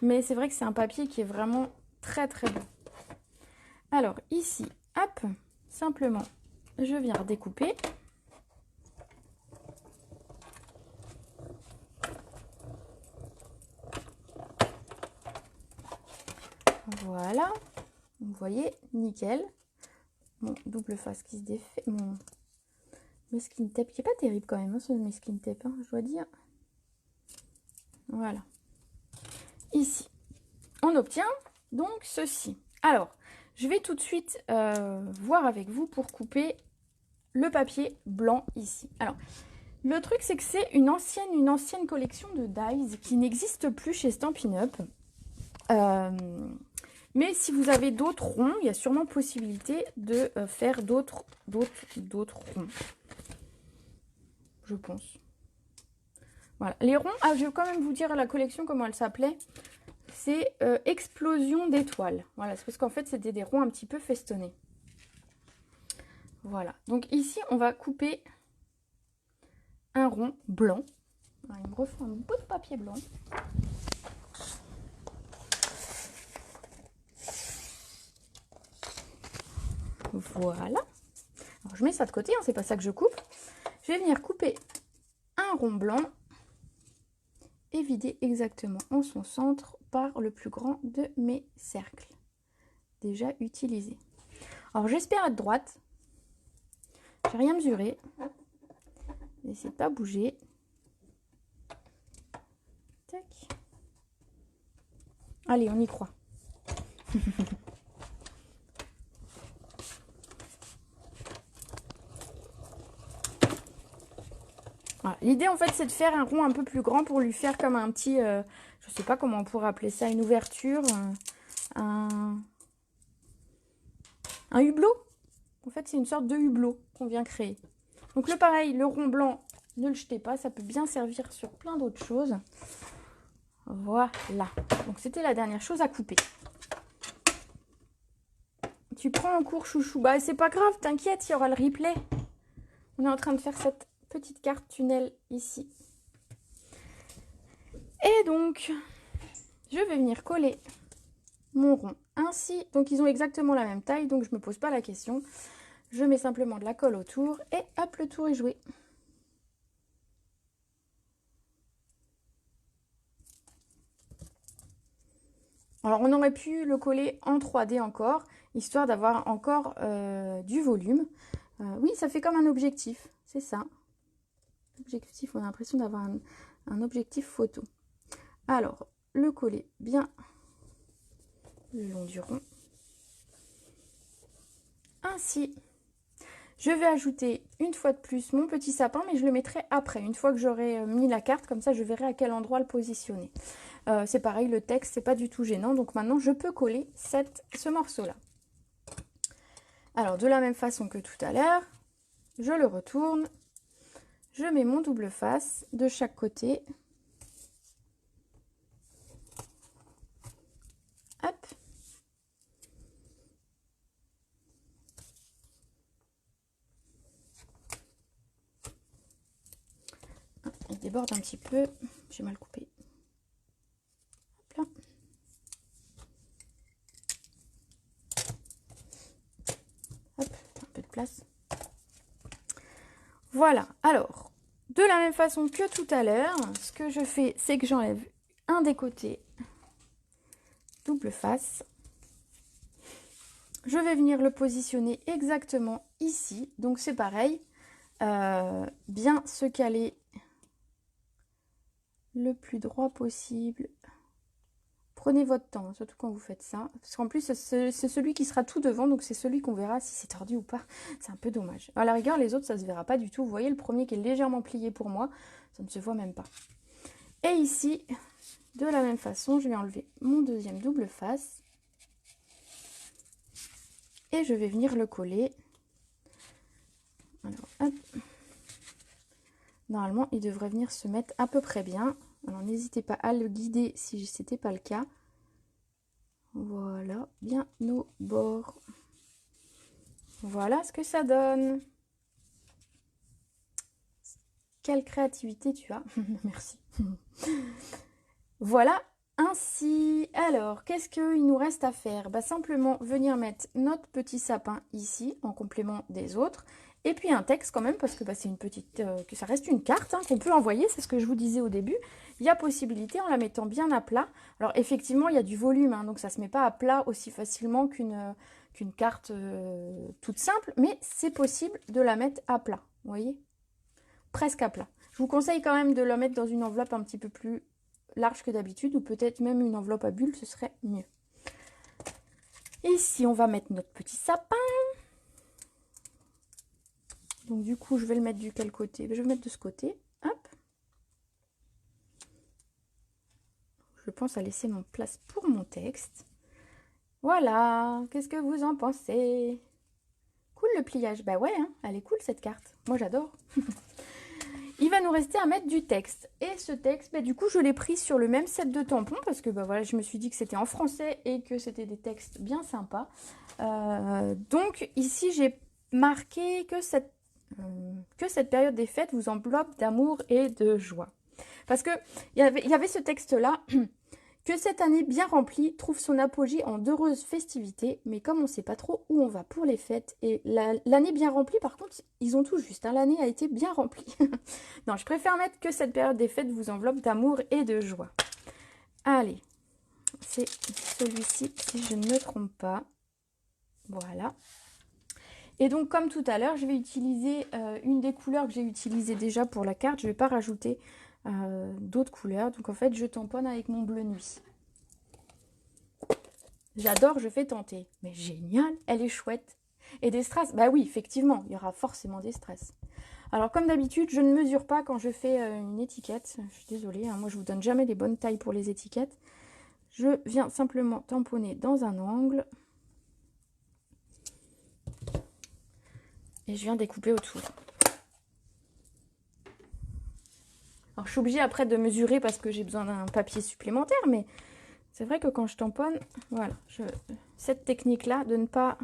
mais c'est vrai que c'est un papier qui est vraiment très beau. Alors, ici, hop, simplement, je viens redécouper. Voilà, vous voyez, nickel. Mon double face qui se défait, mon mesquine tape qui est pas terrible quand même, hein, ce mesquine tape, hein, je dois dire. Voilà. Ici, on obtient donc ceci. Alors, je vais tout de suite voir avec vous pour couper le papier blanc ici. Alors, le truc, c'est que c'est une ancienne collection de dies qui n'existe plus chez Stampin' Up. Mais si vous avez d'autres ronds, il y a sûrement possibilité de faire d'autres ronds. Je pense. Voilà. Les ronds, je vais quand même vous dire la collection, comment elle s'appelait. C'est Explosion d'étoiles. Voilà, c'est parce qu'en fait, c'était des ronds un petit peu festonnés. Voilà. Donc ici, on va couper un rond blanc. Alors, il me refaut un bout de papier blanc. Voilà. Alors, je mets ça de côté, hein, c'est pas ça que je coupe. Je vais venir couper un rond blanc et vider exactement en son centre par le plus grand de mes cercles déjà utilisés. Alors, j'espère être droite. J'ai rien mesuré. N'essayez pas bouger. Tac. Allez, on y croit. Voilà. L'idée, en fait, c'est de faire un rond un peu plus grand pour lui faire comme un petit... je sais pas comment on pourrait appeler ça, une ouverture, un hublot. En fait, c'est une sorte de hublot qu'on vient créer. Donc, le pareil, le rond blanc, ne le jetez pas. Ça peut bien servir sur plein d'autres choses. Voilà. Donc, c'était la dernière chose à couper. Tu prends en cours, chouchou. Bah, c'est pas grave, t'inquiète, il y aura le replay. On est en train de faire cette petite carte tunnel ici. Et donc, je vais venir coller mon rond ainsi. Donc, ils ont exactement la même taille, donc je me pose pas la question. Je mets simplement de la colle autour et hop, le tour est joué. Alors, on aurait pu le coller en 3D encore, histoire d'avoir encore du volume. Oui, ça fait comme un objectif, c'est ça. Objectif, on a l'impression d'avoir un objectif photo. Alors, le coller bien le long du rond. Ainsi. Je vais ajouter une fois de plus mon petit sapin, mais je le mettrai après, une fois que j'aurai mis la carte, comme ça je verrai à quel endroit le positionner. C'est pareil, le texte, c'est pas du tout gênant, donc maintenant je peux coller ce morceau-là. Alors, de la même façon que tout à l'heure, je le retourne, je mets mon double face de chaque côté. Hop. Il déborde un petit peu, j'ai mal coupé. Hop là. Hop, un peu de place. Voilà, alors, de la même façon que tout à l'heure, ce que je fais, c'est que j'enlève un des côtés, double face. Je vais venir le positionner exactement ici, donc c'est pareil, bien se caler le plus droit possible. Prenez votre temps, surtout quand vous faites ça. Parce qu'en plus, c'est celui qui sera tout devant, donc c'est celui qu'on verra si c'est tordu ou pas. C'est un peu dommage. À la rigueur, les autres, ça se verra pas du tout. Vous voyez, le premier qui est légèrement plié pour moi, ça ne se voit même pas. Et ici, de la même façon, je vais enlever mon deuxième double face. Et je vais venir le coller. Alors, hop. Normalement, il devrait venir se mettre à peu près bien. Alors, n'hésitez pas à le guider si ce n'était pas le cas. Voilà, bien au bord. Voilà ce que ça donne. Quelle créativité tu as. Merci. Voilà, ainsi. Alors, qu'est-ce qu'il nous reste à faire? Bah, simplement venir mettre notre petit sapin ici, en complément des autres. Et puis un texte quand même, parce que bah, c'est une petite, que ça reste une carte hein, qu'on peut envoyer, c'est ce que je vous disais au début. Il y a possibilité en la mettant bien à plat. Alors effectivement, il y a du volume, hein, donc ça ne se met pas à plat aussi facilement qu'une carte toute simple, mais c'est possible de la mettre à plat, vous voyez? Presque à plat. Je vous conseille quand même de la mettre dans une enveloppe un petit peu plus large que d'habitude, ou peut-être même une enveloppe à bulles, ce serait mieux. Ici, on va mettre notre petit sapin. Donc du coup, je vais le mettre du quel côté? Je vais le mettre de ce côté. Hop. Je pense à laisser mon place pour mon texte. Voilà. Qu'est-ce que vous en pensez? Cool le pliage. Bah ouais, hein, elle est cool cette carte. Moi j'adore. Il va nous rester à mettre du texte. Et ce texte, bah, du coup, je l'ai pris sur le même set de tampons parce que bah, voilà, je me suis dit que c'était en français et que c'était des textes bien sympas. Donc ici, j'ai marqué que cette période des fêtes vous enveloppe d'amour et de joie. Parce qu'il y avait ce texte-là, que cette année bien remplie trouve son apogée en d'heureuses festivités, mais comme on ne sait pas trop où on va pour les fêtes, et l'année bien remplie, par contre, ils ont tout juste, hein, l'année a été bien remplie. Non, je préfère mettre que cette période des fêtes vous enveloppe d'amour et de joie. Allez, c'est celui-ci, si je ne me trompe pas. Voilà. Et donc, comme tout à l'heure, je vais utiliser une des couleurs que j'ai utilisées déjà pour la carte. Je ne vais pas rajouter d'autres couleurs. Donc, en fait, je tamponne avec mon bleu nuit. J'adore, je fais tenter. Mais génial, elle est chouette. Et des strass, bah oui, effectivement, il y aura forcément des strass. Alors, comme d'habitude, je ne mesure pas quand je fais une étiquette. Je suis désolée, hein, moi, je vous donne jamais les bonnes tailles pour les étiquettes. Je viens simplement tamponner dans un angle. Et je viens découper autour. Alors, je suis obligée après de mesurer parce que j'ai besoin d'un papier supplémentaire, mais c'est vrai que quand je tamponne, voilà, cette technique-là de ne pas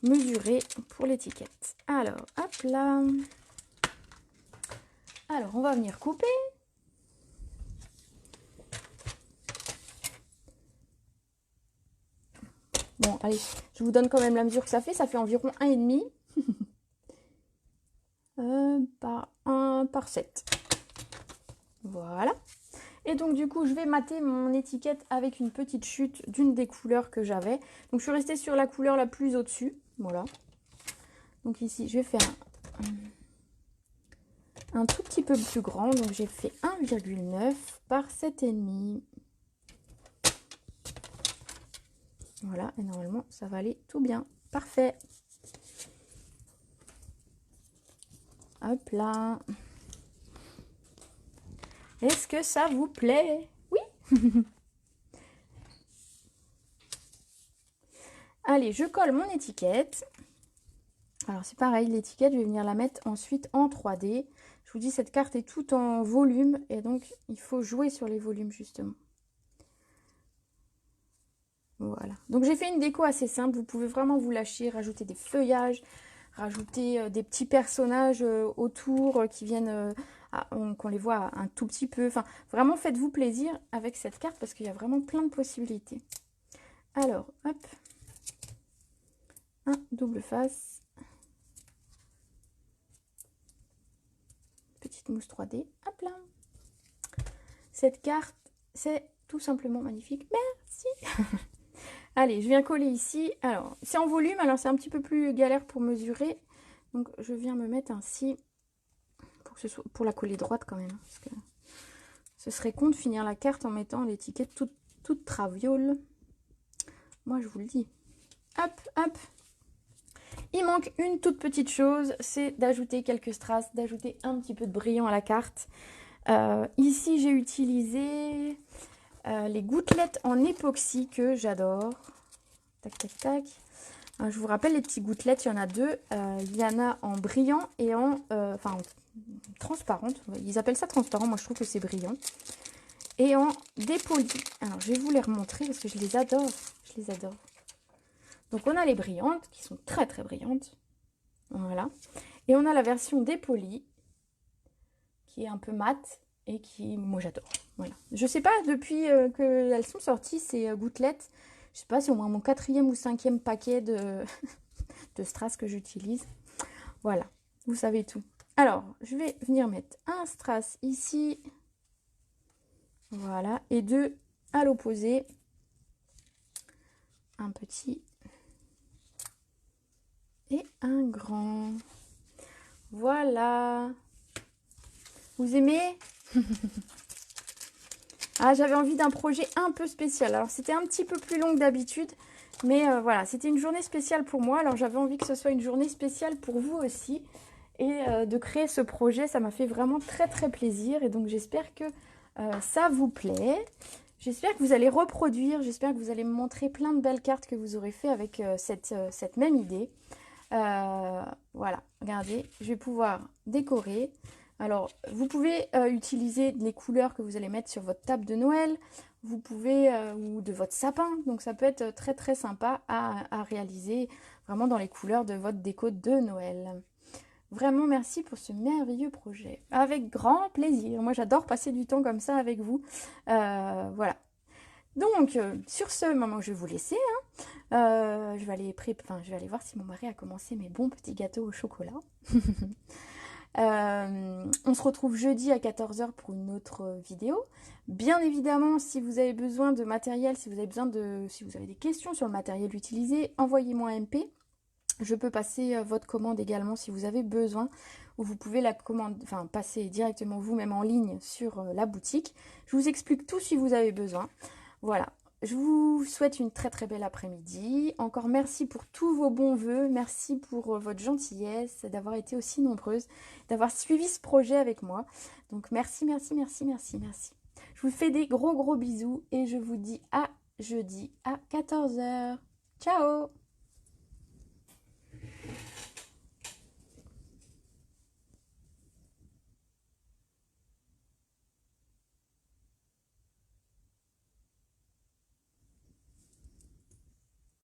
mesurer pour l'étiquette. Alors, hop là. Alors, on va venir couper. Bon, allez, je vous donne quand même la mesure que ça fait. Ça fait environ 1,5 par 1 par 7. Voilà. Et donc du coup, je vais mater mon étiquette avec une petite chute d'une des couleurs que j'avais. Donc je suis restée sur la couleur la plus au-dessus. Voilà. Donc ici, je vais faire un tout petit peu plus grand. Donc j'ai fait 1,9 par 7,5. Voilà, et normalement, ça va aller tout bien. Parfait. Hop là. Est-ce que ça vous plaît? Oui. Allez, je colle mon étiquette. Alors c'est pareil, l'étiquette, je vais venir la mettre ensuite en 3D. Je vous dis, cette carte est toute en volume et donc il faut jouer sur les volumes justement. Voilà. Donc j'ai fait une déco assez simple, vous pouvez vraiment vous lâcher, rajouter des feuillages, rajouter des petits personnages autour qui viennent, qu'on les voit un tout petit peu. Enfin, vraiment faites-vous plaisir avec cette carte parce qu'il y a vraiment plein de possibilités. Alors, hop, un double face. Petite mousse 3D, hop là. Cette carte, c'est tout simplement magnifique. Merci. Allez, je viens coller ici. Alors, c'est en volume, alors c'est un petit peu plus galère pour mesurer. Donc, je viens me mettre ainsi pour, que ce soit, pour la coller droite quand même. Parce que ce serait con de finir la carte en mettant l'étiquette toute traviole. Moi, je vous le dis. Hop, hop. Il manque une toute petite chose, c'est d'ajouter quelques strass, d'ajouter un petit peu de brillant à la carte. Ici, j'ai utilisé les gouttelettes en époxy que j'adore. Tac, tac, tac. Je vous rappelle, les petits gouttelettes, il y en a deux. Il y en a en brillant et en transparente. Ils appellent ça transparent, moi je trouve que c'est brillant. Et en dépoli. Alors, je vais vous les remontrer parce que je les adore. Je les adore. Donc, on a les brillantes qui sont très, très brillantes. Voilà. Et on a la version dépolie qui est un peu mate et qui, moi, j'adore. Voilà. Je sais pas, depuis qu'elles sont sorties, ces gouttelettes, je sais pas, c'est au moins mon 4e ou 5e paquet de strass que j'utilise. Voilà, vous savez tout. Alors, je vais venir mettre un strass ici. Voilà, et deux à l'opposé. Un petit et un grand. Voilà. Vous aimez? Ah, j'avais envie d'un projet un peu spécial. Alors, c'était un petit peu plus long que d'habitude. Mais voilà, c'était une journée spéciale pour moi. Alors, j'avais envie que ce soit une journée spéciale pour vous aussi. Et de créer ce projet, ça m'a fait vraiment très, très plaisir. Et donc, j'espère que ça vous plaît. J'espère que vous allez reproduire. J'espère que vous allez me montrer plein de belles cartes que vous aurez fait avec cette même idée. Voilà, regardez, je vais pouvoir décorer. Alors, vous pouvez utiliser les couleurs que vous allez mettre sur votre table de Noël. Vous pouvez, ou de votre sapin. Donc, ça peut être très, très sympa à réaliser vraiment dans les couleurs de votre déco de Noël. Vraiment, merci pour ce merveilleux projet. Avec grand plaisir. Moi, j'adore passer du temps comme ça avec vous. Voilà. Donc, sur ce, maman, je vais vous laisser. Je vais aller voir si mon mari a commencé mes bons petits gâteaux au chocolat. On se retrouve jeudi à 14 h pour une autre vidéo. Bien évidemment, si vous avez besoin de matériel, si vous avez des questions sur le matériel utilisé, envoyez-moi un MP. Je peux passer votre commande également si vous avez besoin, ou vous pouvez passer directement vous-même en ligne sur la boutique. Je vous explique tout si vous avez besoin. Voilà, je vous souhaite une très très belle après-midi. Encore merci pour tous vos bons vœux, merci pour votre gentillesse, d'avoir été aussi nombreuses, d'avoir suivi ce projet avec moi. Donc merci, merci, merci, merci, merci. Je vous fais des gros gros bisous et je vous dis à jeudi à 14 h. Ciao!